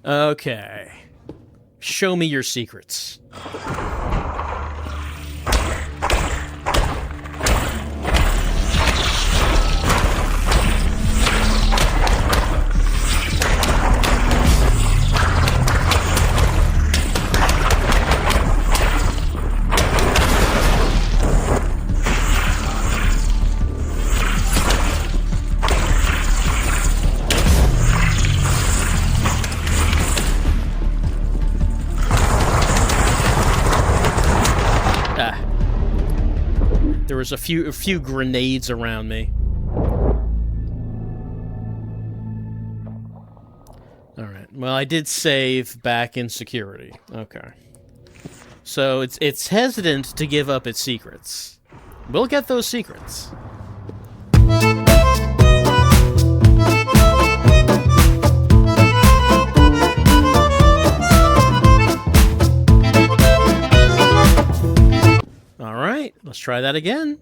Okay. Show me your secrets. There was a few grenades around me. Alright, well, I did save back in security. Okay. So it's hesitant to give up its secrets. We'll get those secrets. Alright, let's try that again.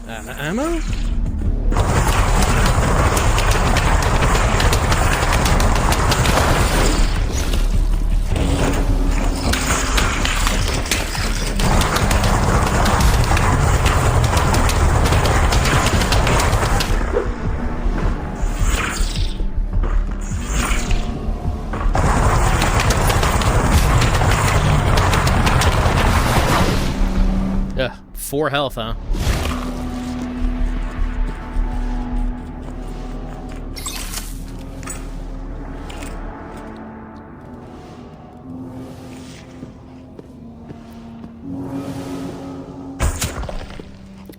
Ammo? Ugh, 4 health, huh?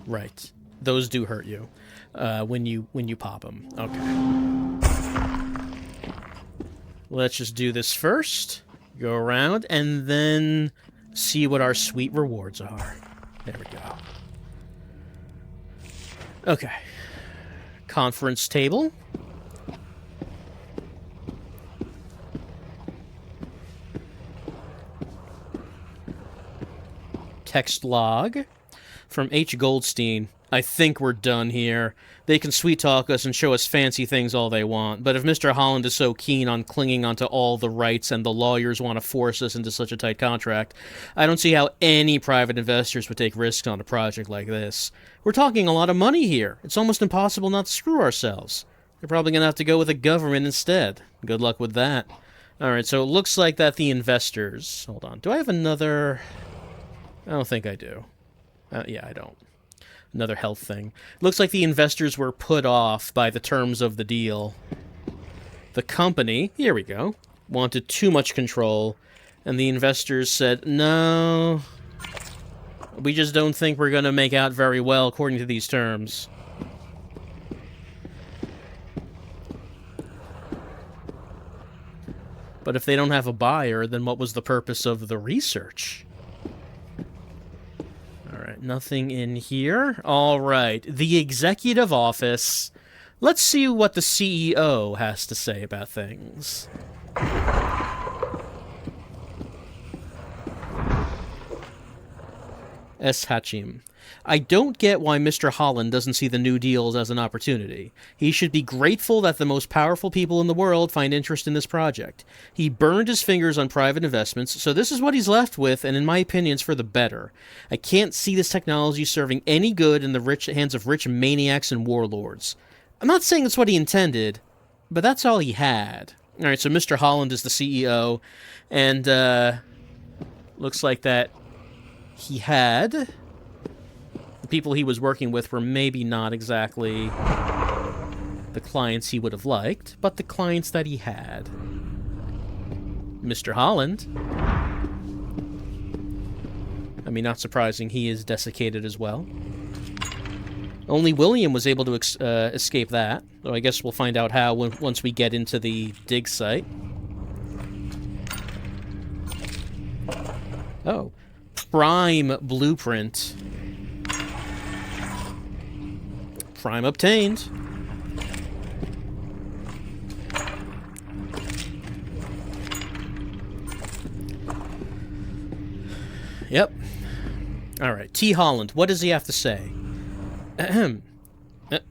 Right. Those do hurt you when you pop them. Okay. Let's just do this first. Go around and then see what our sweet rewards are. There we go. Okay. Conference table. Text log. From H. Goldstein, I think we're done here. They can sweet-talk us and show us fancy things all they want, but if Mr. Holland is so keen on clinging onto all the rights and the lawyers want to force us into such a tight contract, I don't see how any private investors would take risks on a project like this. We're talking a lot of money here. It's almost impossible not to screw ourselves. They're probably going to have to go with the government instead. Good luck with that. Alright, so it looks like that the investors... Hold on. Do I have another... I don't think I do. Yeah, I don't. Another health thing. Looks like the investors were put off by the terms of the deal. The company, here we go, wanted too much control, and the investors said, no, we just don't think we're going to make out very well according to these terms. But if they don't have a buyer, then what was the purpose of the research? Alright, nothing in here. Alright, the executive office. Let's see what the CEO has to say about things. S. Hachim. I don't get why Mr. Holland doesn't see the new deals as an opportunity. He should be grateful that the most powerful people in the world find interest in this project. He burned his fingers on private investments, so this is what he's left with, and in my opinion, it's for the better. I can't see this technology serving any good in the hands of rich maniacs and warlords. I'm not saying that's what he intended, but that's all he had. Alright, so Mr. Holland is the CEO, and, looks like that he had... The people he was working with were maybe not exactly the clients he would have liked, but the clients that he had. Mr. Holland. I mean, not surprising, he is desiccated as well. Only William was able to escape that, so I guess we'll find out how once we get into the dig site. Oh. Prime blueprint. Prime obtained. Yep. Alright, T. Holland, what does he have to say? Ahem.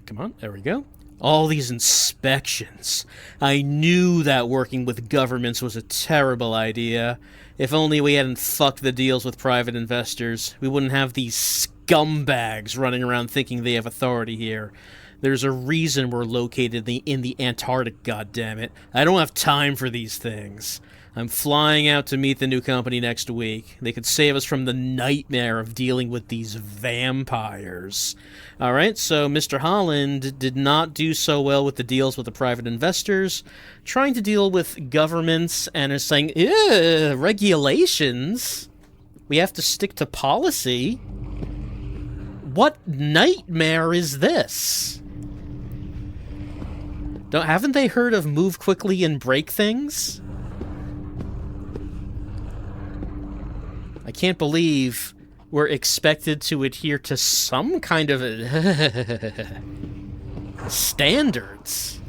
Come on, there we go. All these inspections. I knew that working with governments was a terrible idea. If only we hadn't fucked the deals with private investors, we wouldn't have these scumbags running around thinking they have authority here. There's a reason we're located in the Antarctic, goddammit. I don't have time for these things. I'm flying out to meet the new company next week. They could save us from the nightmare of dealing with these vampires. Alright, so Mr. Holland did not do so well with the deals with the private investors, trying to deal with governments and is saying, ew, regulations? We have to stick to policy? What nightmare is this? Haven't they heard of move quickly and break things? I can't believe we're expected to adhere to some kind of standards.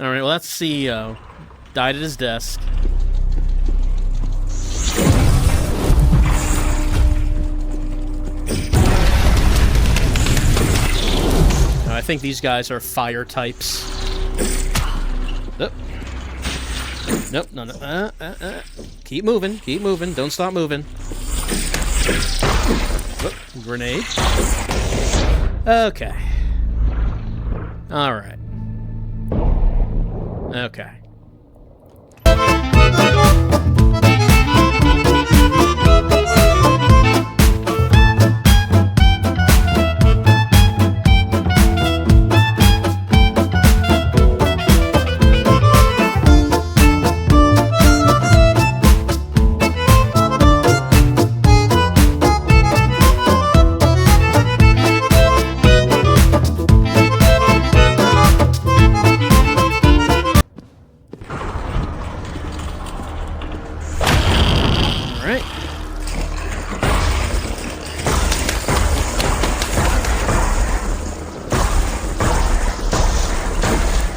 Alright, well, that's CEO. Died at his desk. think these guys are fire types. Oh. Nope, no. Keep moving, don't stop moving. Oh, grenade. Okay. Alright. Okay.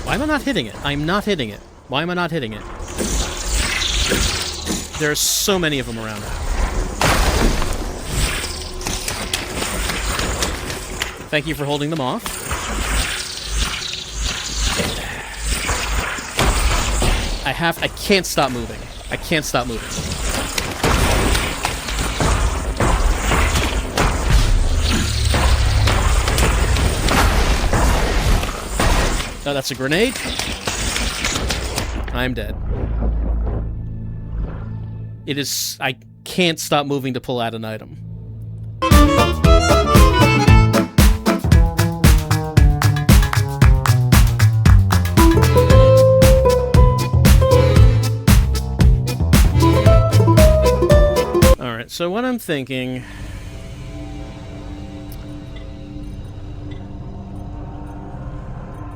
Why am I not hitting it? I'm not hitting it. Why am I not hitting it? There are so many of them around. Thank you for holding them off. I can't stop moving. I can't stop moving. Oh, that's a grenade. I'm dead. It is... I can't stop moving to pull out an item. Alright, so what I'm thinking...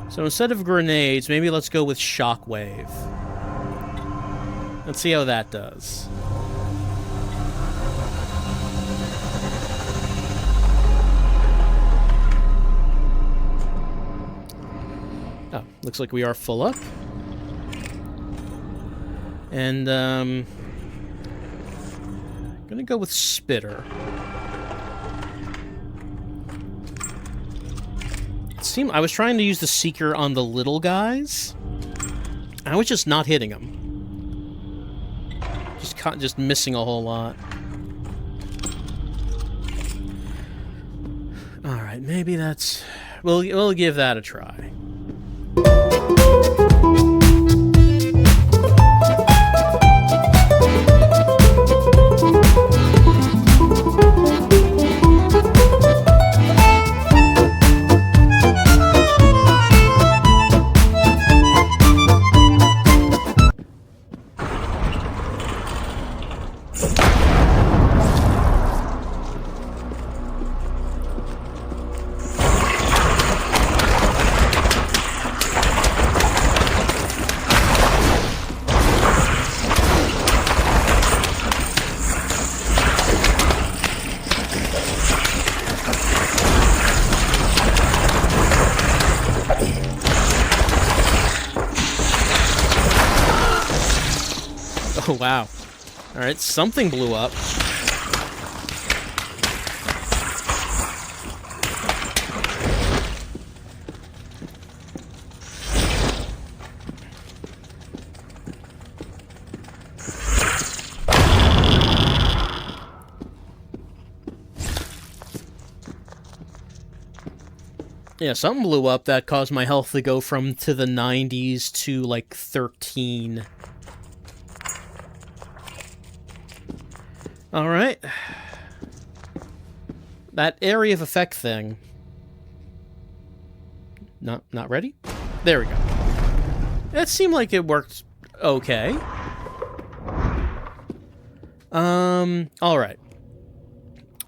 So instead of grenades, maybe let's go with shockwave. Let's see how that does. Oh, looks like we are full up. And, gonna go with spitter. I was trying to use the Seeker on the little guys. I was just not hitting them. Just missing a whole lot. Alright, maybe that's... We'll give that a try. Oh, wow. Alright, something blew up. Yeah, something blew up that caused my health to go from to the 90s to, like, 13. Alright. That area of effect thing. Not ready? There we go. It seemed like it worked okay. Alright.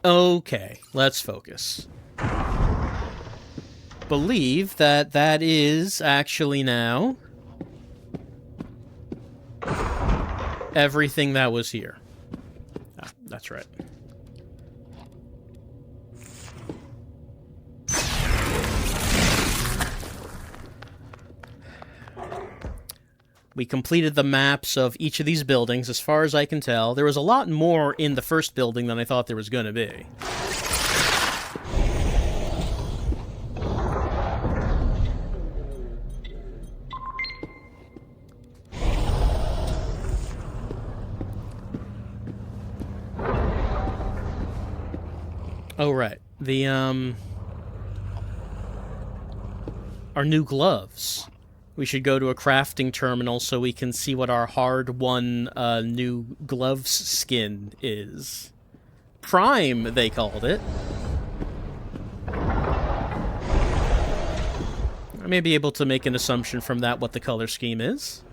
Okay, let's focus. Believe that that is actually now everything that was here. Ah, that's right. We completed the maps of each of these buildings, as far as I can tell. There was a lot more in the first building than I thought there was going to be. Oh, right. The, our new gloves. We should go to a crafting terminal so we can see what our hard-won, new gloves skin is. Prime, they called it. I may be able to make an assumption from that what the color scheme is.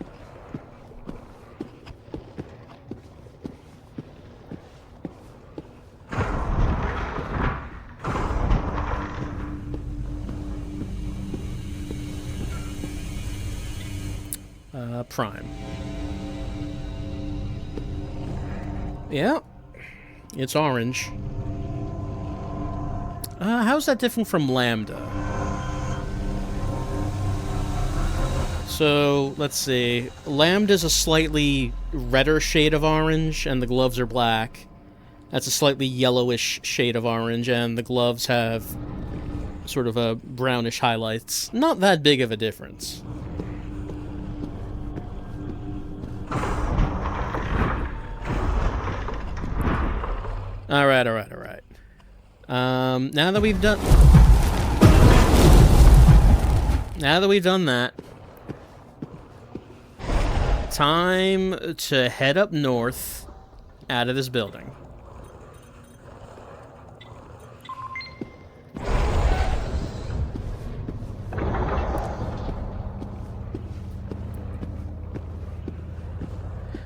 Prime. Yeah, it's orange. How's that different from Lambda? So, let's see. Lambda's a slightly redder shade of orange, and the gloves are black. That's a slightly yellowish shade of orange, and the gloves have sort of a brownish highlights. Not that big of a difference. Alright. Now that we've done that, time to head up north out of this building.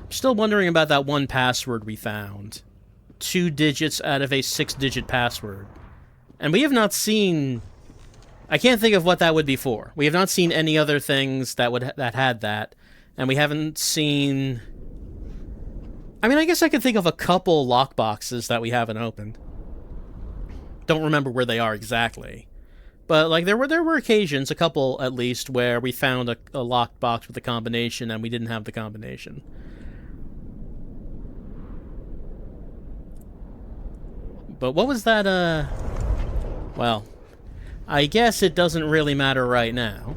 I'm still wondering about that one password we found. 2 digits out of a 6-digit password. And we have not seen... I can't think of what that would be for. We have not seen any other things that had that. And we haven't seen... I mean, I guess I could think of a couple lockboxes that we haven't opened. Don't remember where they are exactly. But, like, there were occasions, a couple at least, where we found a locked box with a combination and we didn't have the combination. But what was that, well, I guess it doesn't really matter right now.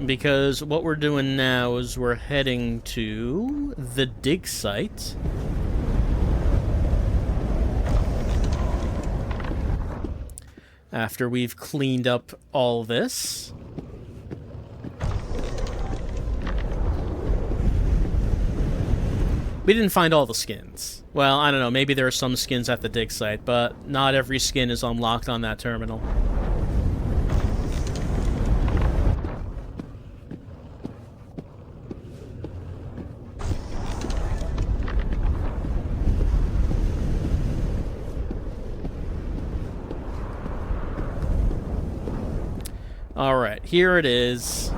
Because what we're doing now is we're heading to the dig site. After we've cleaned up all this. We didn't find all the skins. Well, I don't know, maybe there are some skins at the dig site, but not every skin is unlocked on that terminal. Alright, here it is.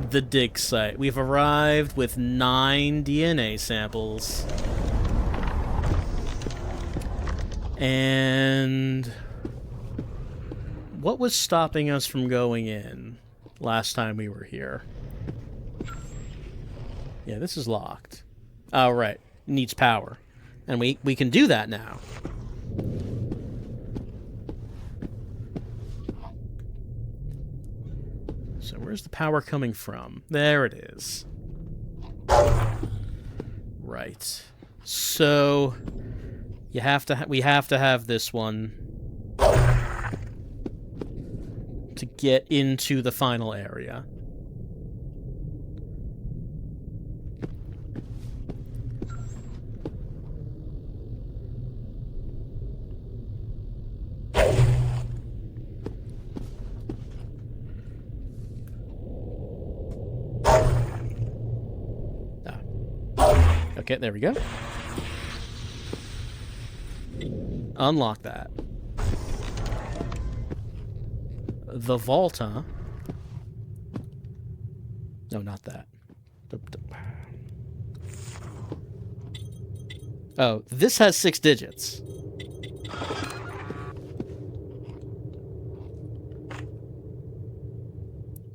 The dig site. We've arrived with 9 DNA samples. And what was stopping us from going in last time we were here? Yeah, this is locked. Oh, right. Needs power. And we can do that now. So where's the power coming from? There it is. Right. So we have to have this one to get into the final area. Okay, there we go. Unlock that. The vault, huh? No, not that. Oh, this has 6 digits.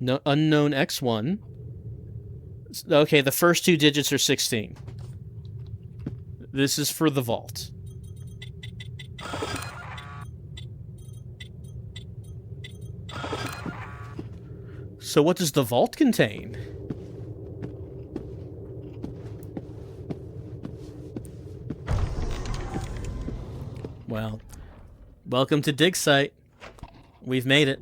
No, unknown X1. Okay, the first 2 digits are 16. This is for the vault. So what does the vault contain? Well, welcome to Dig Site. We've made it.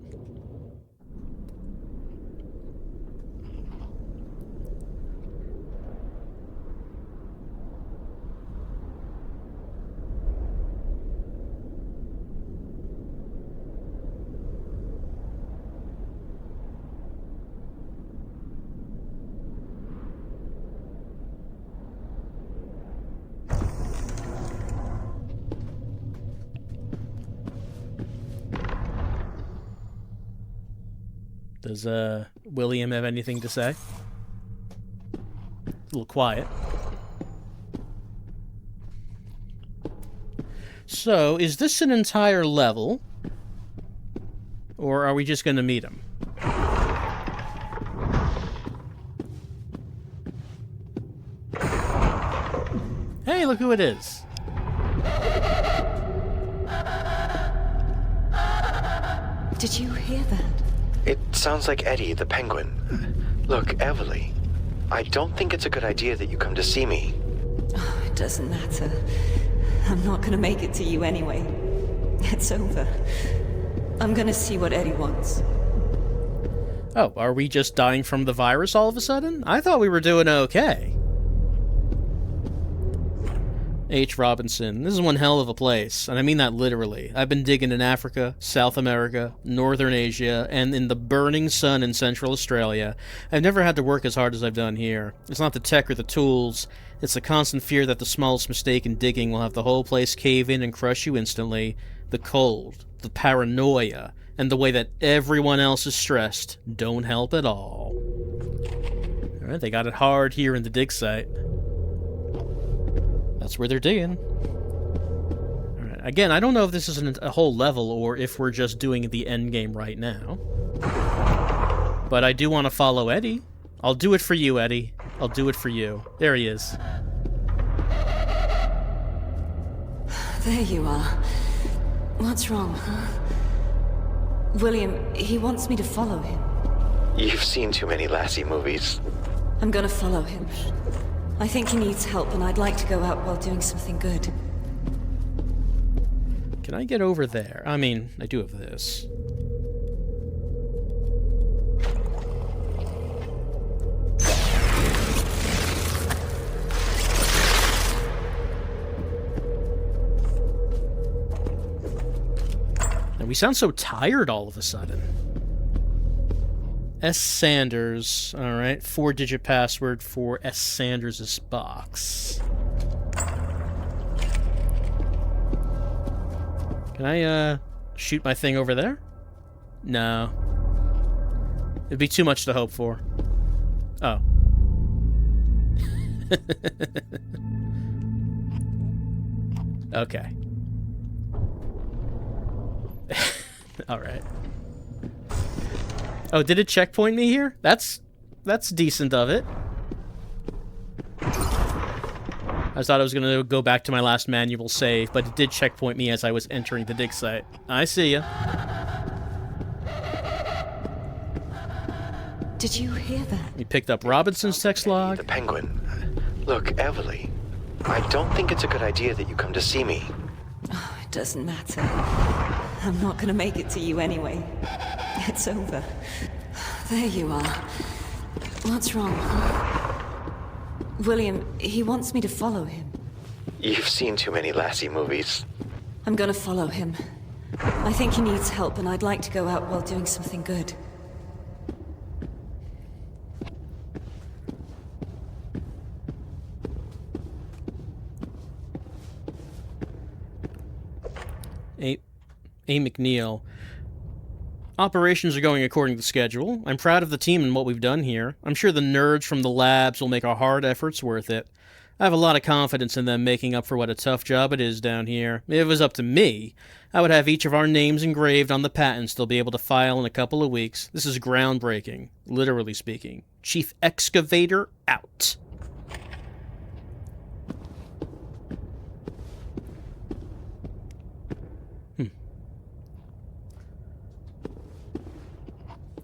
Does William have anything to say? A little quiet. So, is this an entire level? Or are we just going to meet him? Hey, look who it is. Did you hear that? It sounds like Eddie, the penguin. Look, Everly, I don't think it's a good idea that you come to see me. Oh, it doesn't matter. I'm not gonna make it to you anyway. It's over. I'm gonna see what Eddie wants. Oh, are we just dying from the virus all of a sudden? I thought we were doing okay. H. Robinson. This is one hell of a place, and I mean that literally. I've been digging in Africa, South America, Northern Asia, and in the burning sun in Central Australia. I've never had to work as hard as I've done here. It's not the tech or the tools, it's the constant fear that the smallest mistake in digging will have the whole place cave in and crush you instantly. The cold, the paranoia, and the way that everyone else is stressed don't help at all. Alright, they got it hard here in the dig site. That's where they're digging. Alright, again, I don't know if this is a whole level or if we're just doing the end game right now. But I do want to follow Eddie. I'll do it for you, Eddie. I'll do it for you. There he is. There you are. What's wrong, huh? William, he wants me to follow him. You've seen too many Lassie movies. I'm gonna follow him. I think he needs help, and I'd like to go out while doing something good. Can I get over there? I mean, I do have this. And we sound so tired all of a sudden. S. Sanders. Alright, 4-digit password for S. Sanders' box. Can I, shoot my thing over there? No. It'd be too much to hope for. Oh. Okay. Alright. Oh, did it checkpoint me here? That's decent of it. I thought I was going to go back to my last manual save, but it did checkpoint me as I was entering the dig site. I see ya. Did you hear that? We picked up Robinson's text log. The penguin. Look, Everly, I don't think it's a good idea that you come to see me. Oh, it doesn't matter. I'm not gonna make it to you anyway. It's over. There you are. What's wrong, huh? William, he wants me to follow him. You've seen too many Lassie movies. I'm gonna follow him. I think he needs help, and I'd like to go out while doing something good. A. McNeil. Operations are going according to schedule. I'm proud of the team and what we've done here. I'm sure the nerds from the labs will make our hard efforts worth it. I have a lot of confidence in them making up for what a tough job it is down here. If it was up to me, I would have each of our names engraved on the patents they'll be able to file in a couple of weeks. This is groundbreaking, literally speaking. Chief Excavator out.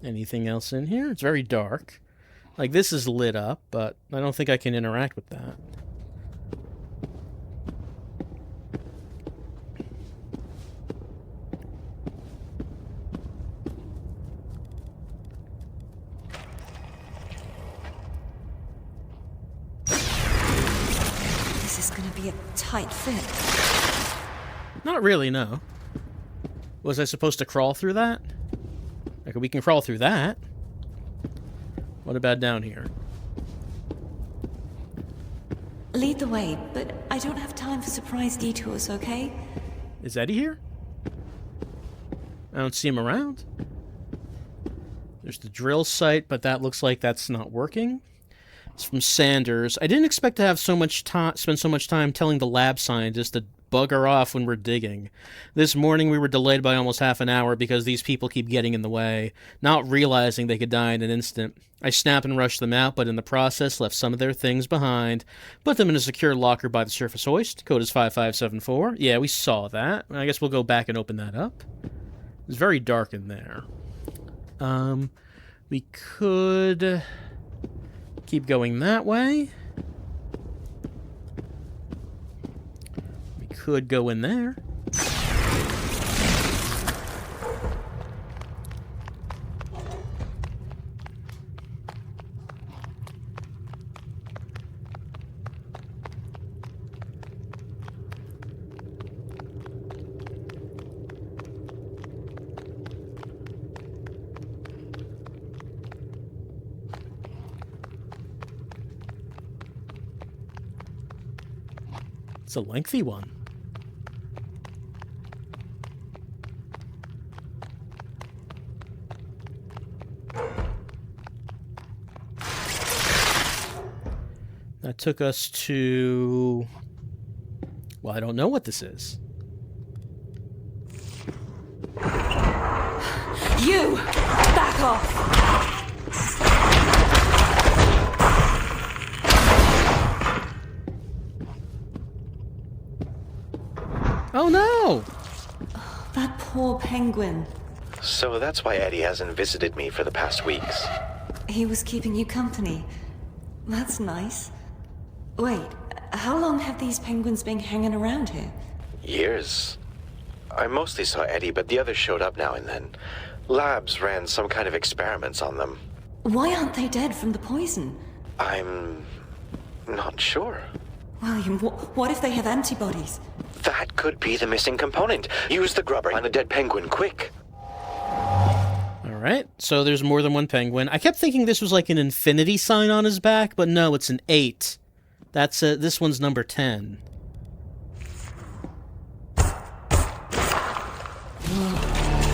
Anything else in here? It's very dark. Like, this is lit up, but I don't think I can interact with that. be a tight fit. Not really, no. Was I supposed to crawl through that? Okay, we can crawl through that. What about down here? Lead the way, but I don't have time for surprise detours, okay? Is Eddie here? I don't see him around. There's the drill site, but that looks like that's not working. It's from Sanders. I didn't expect to have spend so much time telling the lab scientists to bugger off when we're digging. This morning we were delayed by almost half an hour because these people keep getting in the way, not realizing they could die in an instant. I snap and rush them out, but in the process left some of their things behind. Put them in a secure locker by the surface hoist. Code is 5574. Yeah, we saw that. I guess we'll go back and open that up. It's very dark in there. We could keep going that way. We could go in there. It's a lengthy one. That took us to... Well, I don't know what this is. You! Back off! Oh no! That poor penguin. So that's why Eddie hasn't visited me for the past weeks. He was keeping you company. That's nice. Wait, how long have these penguins been hanging around here? Years. I mostly saw Eddie, but the others showed up now and then. Labs ran some kind of experiments on them. Why aren't they dead from the poison? I'm not sure. William, what if they have antibodies? That could be the missing component. Use the grubber on the dead penguin, quick. Alright, so there's more than one penguin. I kept thinking this was like an infinity sign on his back, but no, it's an 8. That's this one's number 10.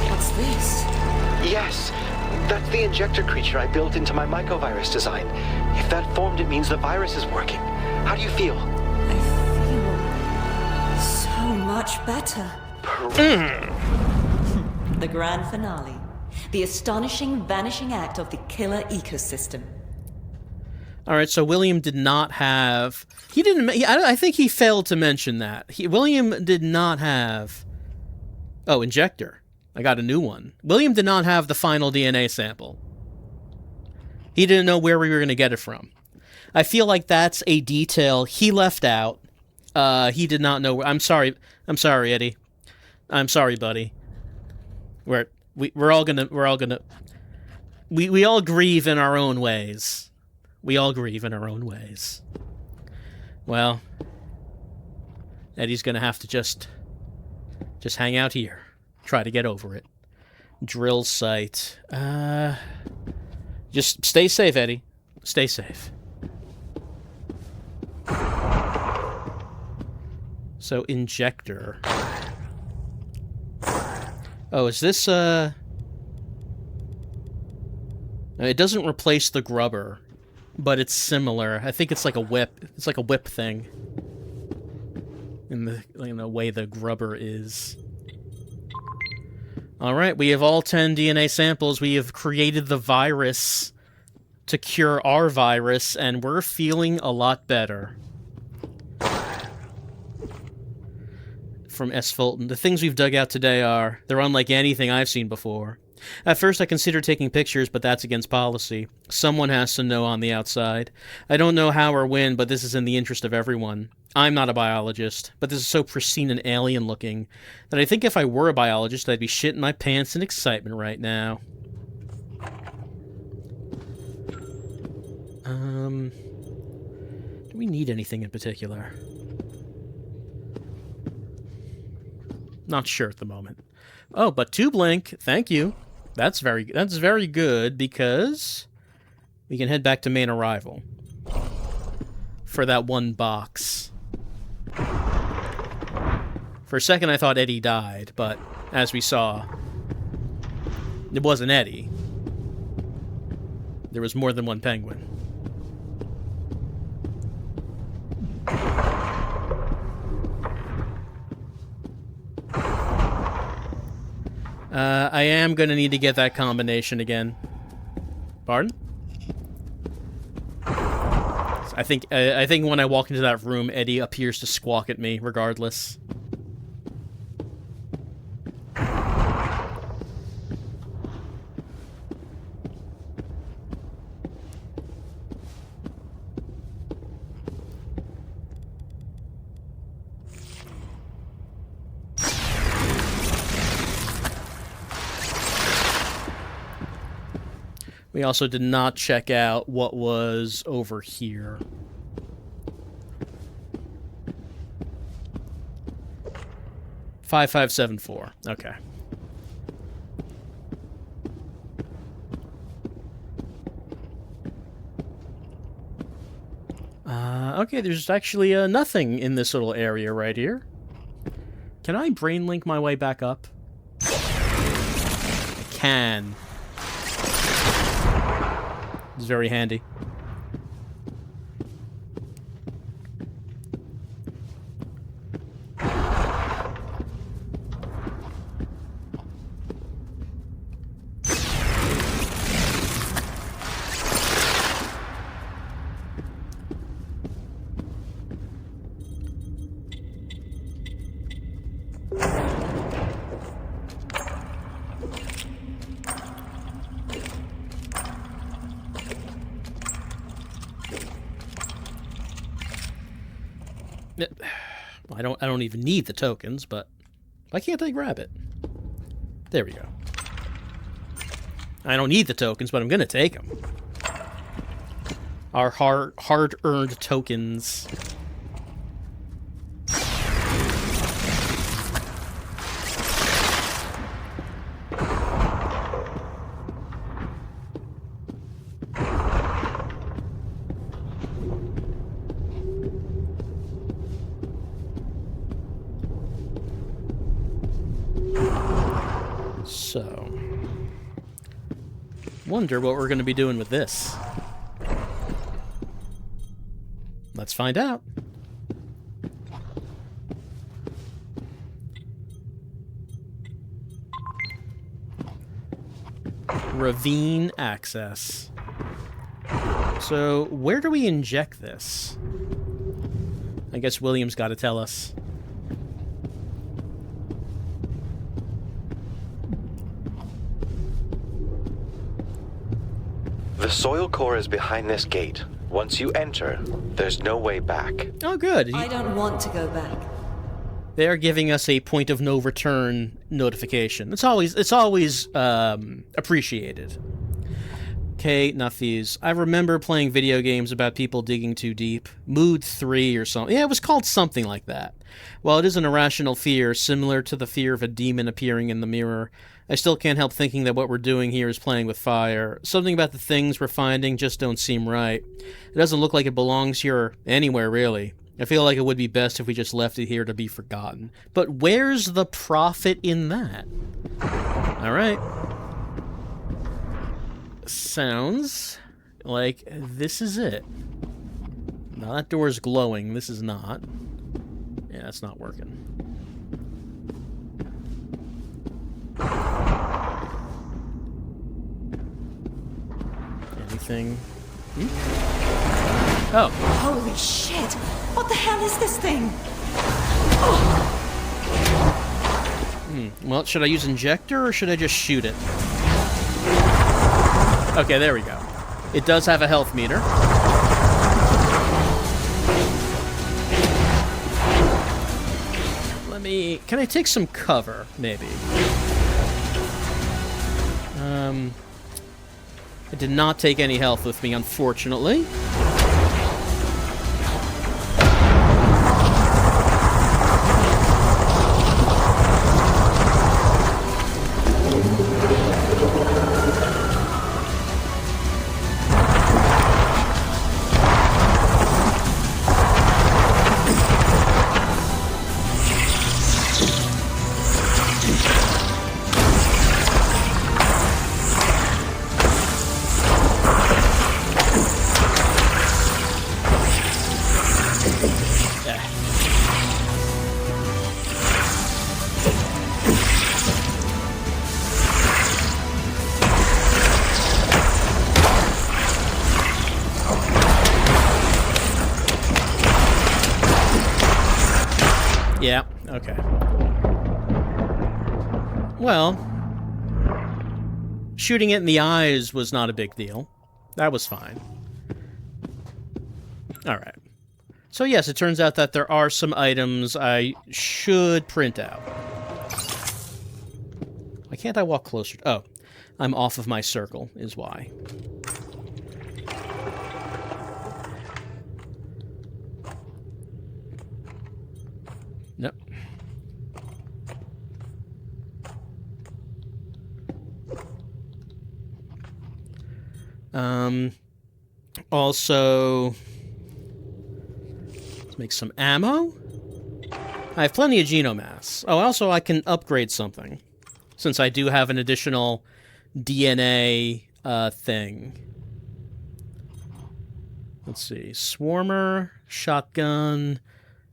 What's this? Yes, that's the injector creature I built into my mycovirus design. If that formed, it means the virus is working. How do you feel? I feel so much better. The grand finale. The astonishing vanishing act of the killer ecosystem. Alright, so William did not have... I think he failed to mention that. William did not have... Oh, injector. I got a new one. William did not have the final DNA sample. He didn't know where we were going to get it from. I feel like that's a detail he left out. He did not know where... I'm sorry, Eddie. I'm sorry, buddy. We all grieve in our own ways. We all grieve in our own ways. Well, Eddie's gonna have to just hang out here. Try to get over it. Drill site. Just stay safe, Eddie. Stay safe. So, injector. Oh, is this, it doesn't replace the grubber, but it's similar. I think it's like a whip. It's like a whip thing. In the way the grubber is. Alright, we have all 10 DNA samples. We have created the virus to cure our virus, and we're feeling a lot better. From S. Fulton. The things we've dug out today they're unlike anything I've seen before. At first I considered taking pictures, but that's against policy. Someone has to know on the outside. I don't know how or when, but this is in the interest of everyone. I'm not a biologist, but this is so pristine and alien looking that I think if I were a biologist, I'd be shitting my pants in excitement right now. Do we need anything in particular? Not sure at the moment. Oh, but 2 blink. Thank you. That's very good because we can head back to main arrival for that 1 box. For a second, I thought Eddie died, but as we saw, it wasn't Eddie. There was more than 1 penguin. I am going to need to get that combination again. Pardon? I think when I walk into that room, Eddie appears to squawk at me regardless. We also did not check out what was over here. $5574. Okay. Okay, there's actually nothing in this little area right here. Can I brain link my way back up? I can. It's very handy. I don't even need the tokens, but why can't I grab it? There we go. I don't need the tokens, but I'm gonna take them. Our hard-earned tokens. So, wonder what we're going to be doing with this. Let's find out. Ravine access. So, where do we inject this? I guess William's got to tell us. The soil core is behind this gate. Once you enter, there's no way back. Oh, good. I don't want to go back. They are giving us a point of no return notification. It's always appreciated. Okay, Nuffies. I remember playing video games about people digging too deep. Mood 3 or something. Yeah, it was called something like that. While it is an irrational fear, similar to the fear of a demon appearing in the mirror, I still can't help thinking that what we're doing here is playing with fire. Something about the things we're finding just don't seem right. It doesn't look like it belongs here or anywhere, really. I feel like it would be best if we just left it here to be forgotten. But where's the profit in that? Alright. Sounds like this is it. Now that door's glowing. This is not. Yeah, it's not working. Anything? Oh. Holy shit! What the hell is this thing? Well, should I use injector or should I just shoot it? Okay, there we go. It does have a health meter. Can I take some cover, maybe? I did not take any health with me, unfortunately. Okay. Well, shooting it in the eyes was not a big deal. That was fine. Alright. So yes, it turns out that there are some items I should print out. Why can't I walk closer? Oh, I'm off of my circle, is why. Nope. Also, let's make some ammo. I have plenty of genomass. Oh, also I can upgrade something, since I do have an additional DNA thing. Let's see. Swarmer, shotgun,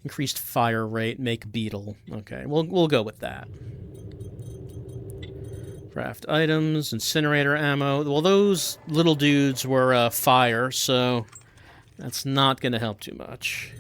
increased fire rate, make beetle. Okay, we'll go with that. Craft items, incinerator ammo. Well, those little dudes were fire, so that's not going to help too much.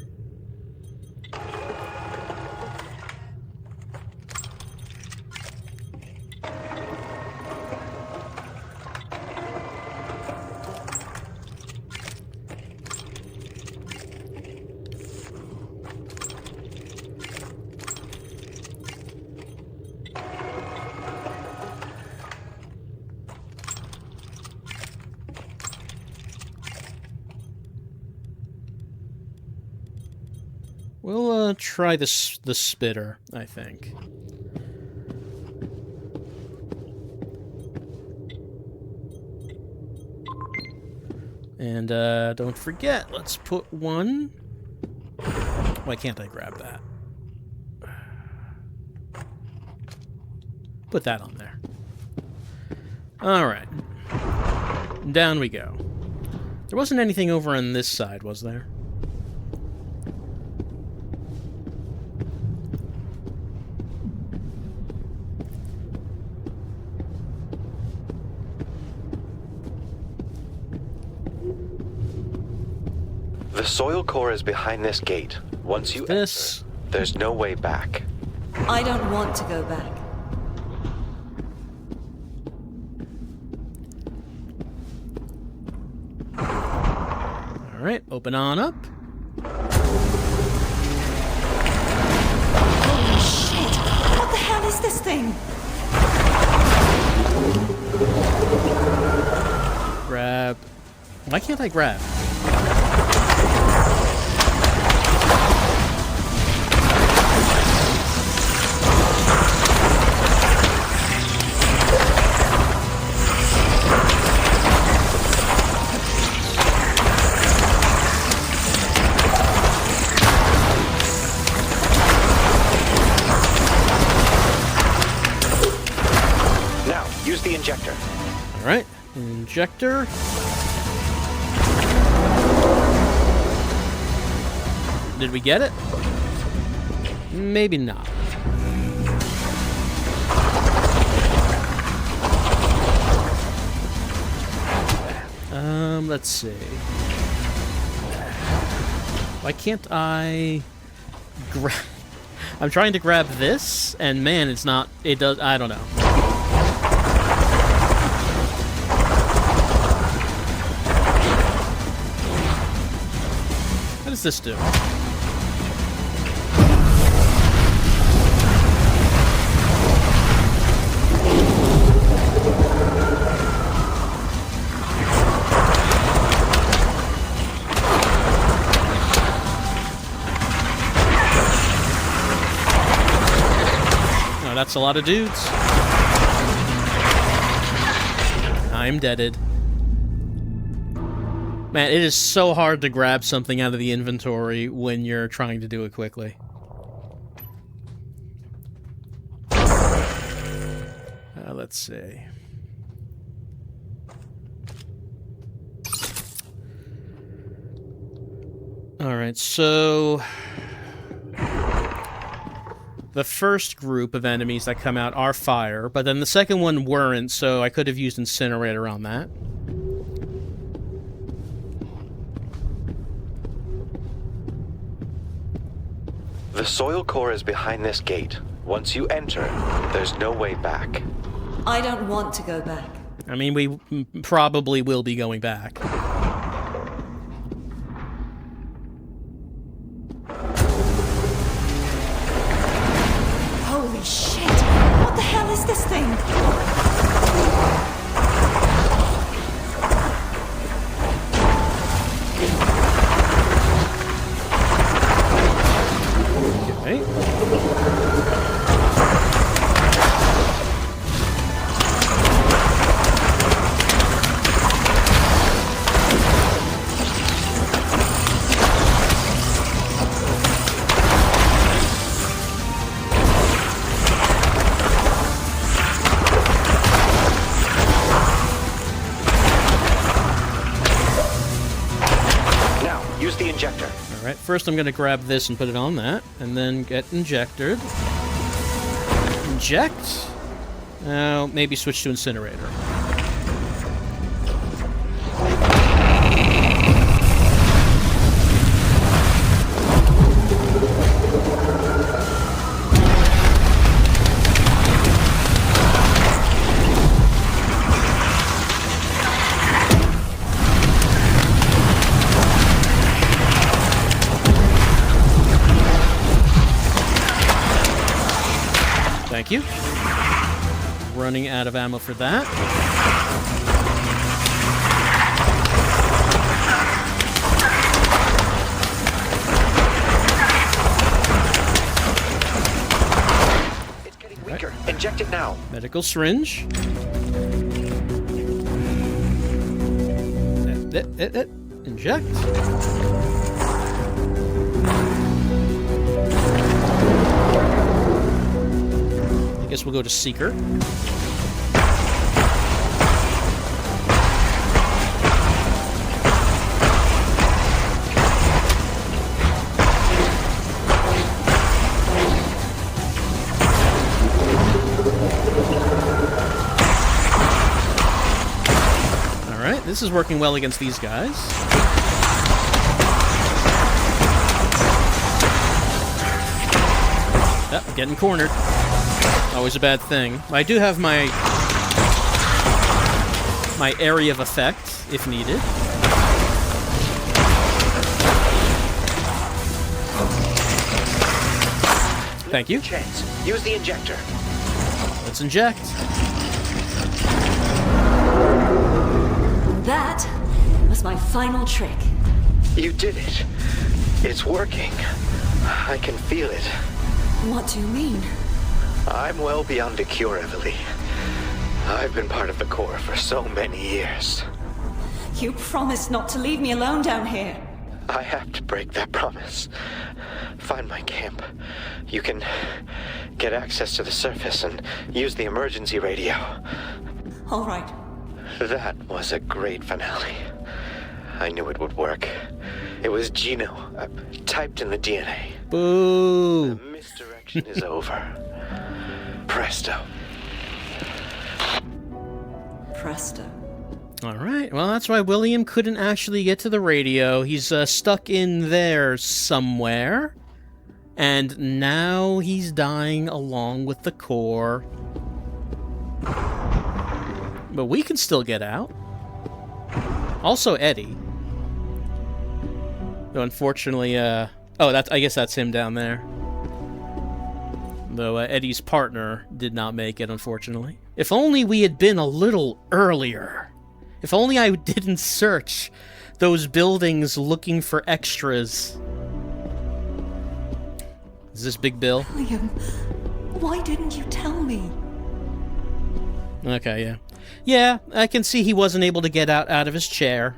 We'll try the spitter, I think. And don't forget, let's put one. Why can't I grab that? Put that on there. Alright. Down we go. There wasn't anything over on this side, was there? The soil core is behind this gate. Once you enter, there's no way back. I don't want to go back. Alright, open on up. Holy shit! What the hell is this thing? Grab. Why can't I grab? Injector. Alright, injector. Did we get it? Maybe not. Let's see. Why can't I grab... I'm trying to grab this, and man, it's not... It does... I don't know. What does this do? Oh, that's a lot of dudes. I'm deaded. Man, it is so hard to grab something out of the inventory when you're trying to do it quickly. Let's see. Alright, so... the first group of enemies that come out are fire, but then the second one weren't, so I could have used Incinerator on that. The soil core is behind this gate. Once you enter, there's no way back. I don't want to go back. I mean, we probably will be going back. Holy shit! What the hell is this thing? Okay. Use the injector. Alright, first I'm gonna grab this and put it on that, and then get injected. Inject. Now, maybe switch to incinerator. Thank you. Running out of ammo for that. It's getting weaker. Right. Inject it now. Medical syringe. Inject. I guess we'll go to Seeker. Alright, this is working well against these guys. Oh, getting cornered. Always a bad thing. I do have my area of effect, if needed. Thank you. Chance. Use the injector. Let's inject. That was my final trick. You did it. It's working. I can feel it. What do you mean? I'm well beyond a cure, Emily. I've been part of the Corps for so many years. You promised not to leave me alone down here. I have to break that promise. Find my camp. You can get access to the surface and use the emergency radio. All right. That was a great finale. I knew it would work. It was typed in the DNA. Boo! The misdirection is over. Presto. Presto. Alright, well that's why William couldn't actually get to the radio. He's stuck in there somewhere. And now he's dying along with the Corps. But we can still get out. Also Eddie. Though unfortunately, I guess that's him down there. Though Eddie's partner did not make it, unfortunately. If only we had been a little earlier. If only I didn't search those buildings looking for extras. Is this Big Bill? William, why didn't you tell me? Okay, yeah. Yeah, I can see he wasn't able to get out of his chair.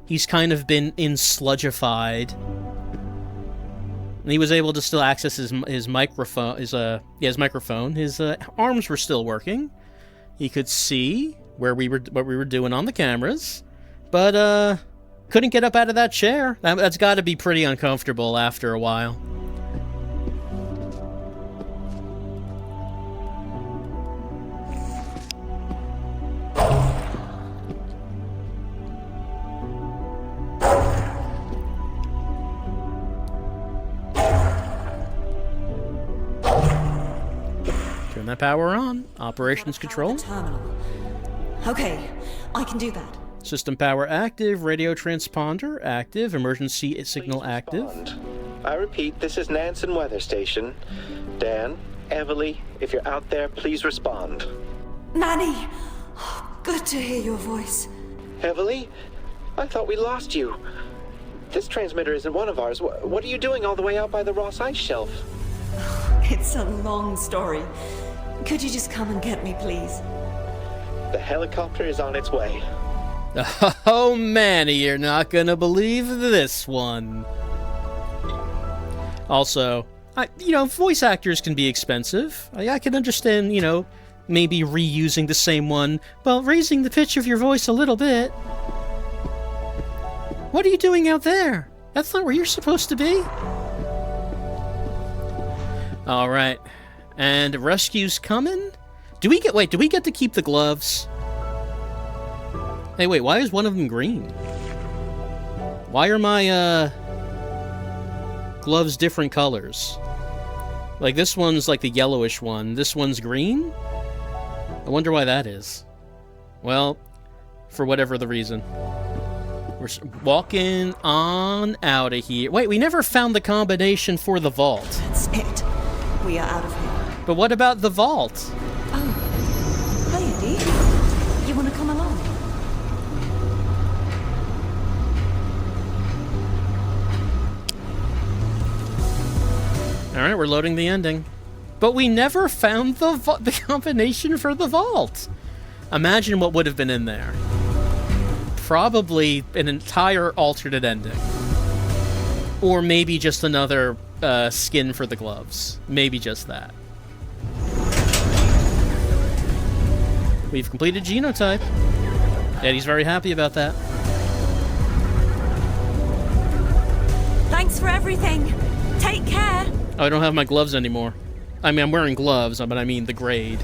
He's kind of been sludgified. And he was able to still access his microphone. His microphone. His arms were still working. He could see what we were doing on the cameras, but couldn't get up out of that chair. That's got to be pretty uncomfortable after a while. Turn that power on. Operations control. Terminal. Okay, I can do that. System power active. Radio transponder active. Emergency signal active. Respond. I repeat, this is Nansen Weather Station. Dan, Everly, if you're out there, please respond. Manny! Good to hear your voice. Everly? I thought we lost you. This transmitter isn't one of ours. What are you doing all the way out by the Ross Ice Shelf? It's a long story. Could you just come and get me, please? The helicopter is on its way. Oh, Manny, you're not gonna believe this one. Also, voice actors can be expensive. I can understand, maybe reusing the same one, but raising the pitch of your voice a little bit. What are you doing out there? That's not where you're supposed to be. Alright. And rescue's coming? Do we get to keep the gloves? Hey, wait, why is one of them green? Why are my, gloves different colors? Like, this one's like the yellowish one. This one's green? I wonder why that is. Well, for whatever the reason. We're walking on out of here. Wait, we never found the combination for the vault. That's it. We are out of here. But what about the vault? Oh. Hey, Eddie. You want to come along? Alright, we're loading the ending. But we never found the combination for the vault. Imagine what would have been in there. Probably an entire alternate ending. Or maybe just another skin for the gloves. Maybe just that. We've completed Genotype. Eddie's very happy about that. Thanks for everything. Take care. Oh, I don't have my gloves anymore. I mean, I'm wearing gloves, but I mean the grade.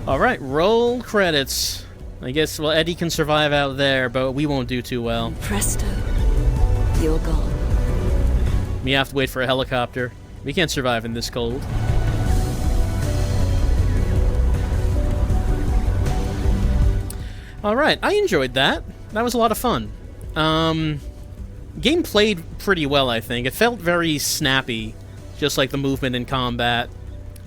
Alright, roll credits. I guess, well, Eddie can survive out there, but we won't do too well. Presto. You're gone. We have to wait for a helicopter. We can't survive in this cold. Alright, I enjoyed that. That was a lot of fun. Game played pretty well, I think. It felt very snappy, just like the movement in combat.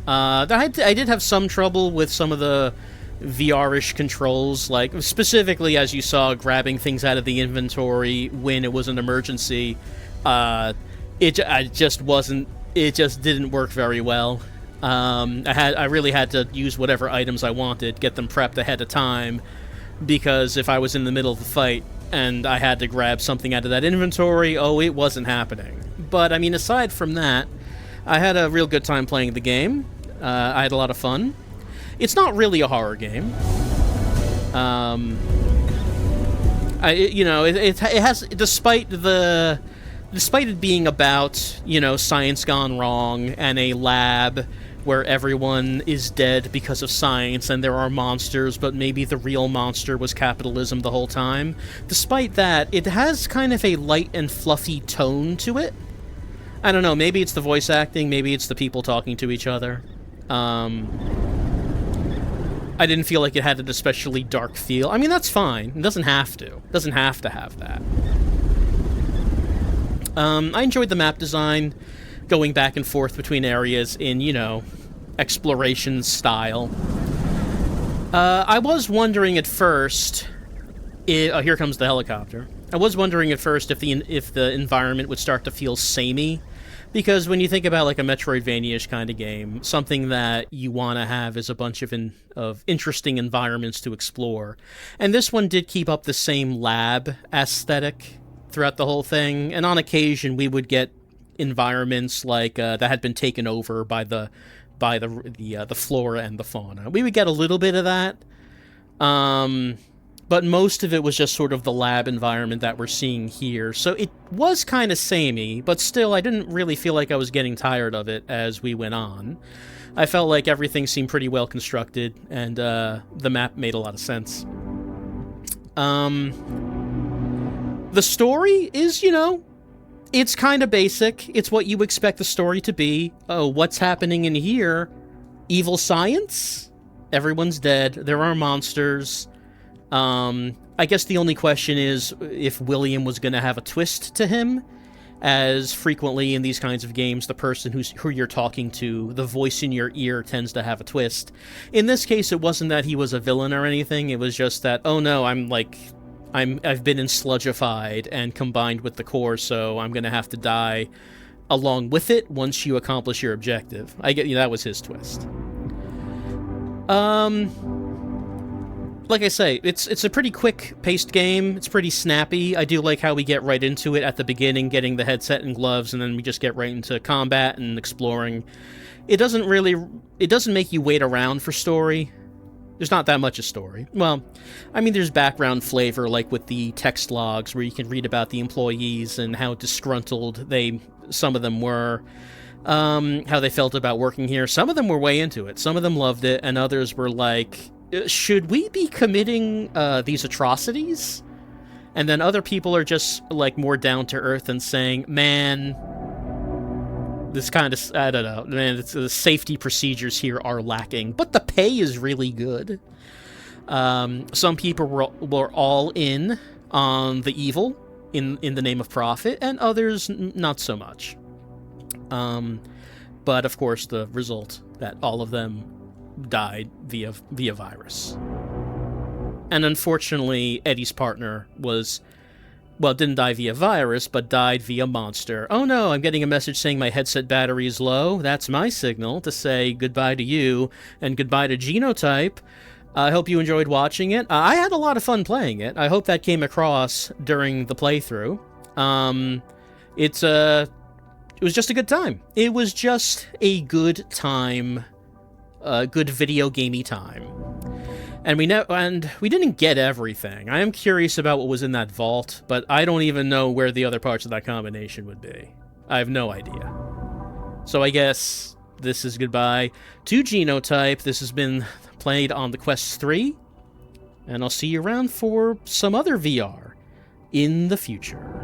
I did have some trouble with some of the VR-ish controls, like specifically, as you saw, grabbing things out of the inventory when it was an emergency. It just didn't work very well. I really had to use whatever items I wanted, get them prepped ahead of time, because if I was in the middle of the fight and I had to grab something out of that inventory, it wasn't happening. But, I mean, aside from that, I had a real good time playing the game. I had a lot of fun. It's not really a horror game. It has, despite it being about, science gone wrong and a lab where everyone is dead because of science and there are monsters, but maybe the real monster was capitalism the whole time. Despite that, it has kind of a light and fluffy tone to it. I don't know, maybe it's the voice acting, maybe it's the people talking to each other. I didn't feel like it had an especially dark feel. I mean, that's fine. It doesn't have to. It doesn't have to have that. I enjoyed the map design, going back and forth between areas in, exploration style. I was wondering at first... here comes the helicopter. I was wondering at first if the environment would start to feel samey, because when you think about like a Metroidvania-ish kind of game, something that you want to have is a bunch of interesting environments to explore. And this one did keep up the same lab aesthetic throughout the whole thing, and on occasion we would get environments like that had been taken over by the flora and the fauna. We would get a little bit of that, but most of it was just sort of the lab environment that we're seeing here. So it was kind of samey, but still I didn't really feel like I was getting tired of it as we went on. I felt like everything seemed pretty well constructed, and the map made a lot of sense. The story is, it's kind of basic. It's what you expect the story to be. Oh, what's happening in here? evil science. Everyone's dead. There are monsters. I guess the only question is if William was going to have a twist to him, as frequently in these kinds of games, the person who you're talking to, the voice in your ear tends to have a twist. In this case, it wasn't that he was a villain or anything. It was just that, oh no, I've been ensludgified and combined with the core, so I'm going to have to die along with it once you accomplish your objective. That was his twist. Like I say, it's a pretty quick-paced game. It's pretty snappy. I do like how we get right into it at the beginning, getting the headset and gloves, and then we just get right into combat and exploring. It doesn't make you wait around for story. There's not that much of story. Well, I mean, there's background flavor, like with the text logs, where you can read about the employees and how disgruntled some of them were, how they felt about working here. Some of them were way into it. Some of them loved it, and others were like, should we be committing these atrocities? And then other people are just like more down to earth and saying, man, this kind of, I don't know, man, the safety procedures here are lacking, but the pay is really good. Some people were all in on the evil in the name of profit, and others not so much. But of course, the result that all of them died via virus. And unfortunately, Eddie's partner didn't die via virus, but died via monster. Oh no, I'm getting a message saying my headset battery is low. That's my signal to say goodbye to you and goodbye to Genotype. I hope you enjoyed watching it. I had a lot of fun playing it. I hope that came across during the playthrough. It was just a good time. It was just a good time. Good video gamey time. And we didn't get everything. I am curious about what was in that vault, but I don't even know where the other parts of that combination would be. I have no idea. So I guess this is goodbye to Genotype. This has been played on the Quest 3, and I'll see you around for some other VR in the future.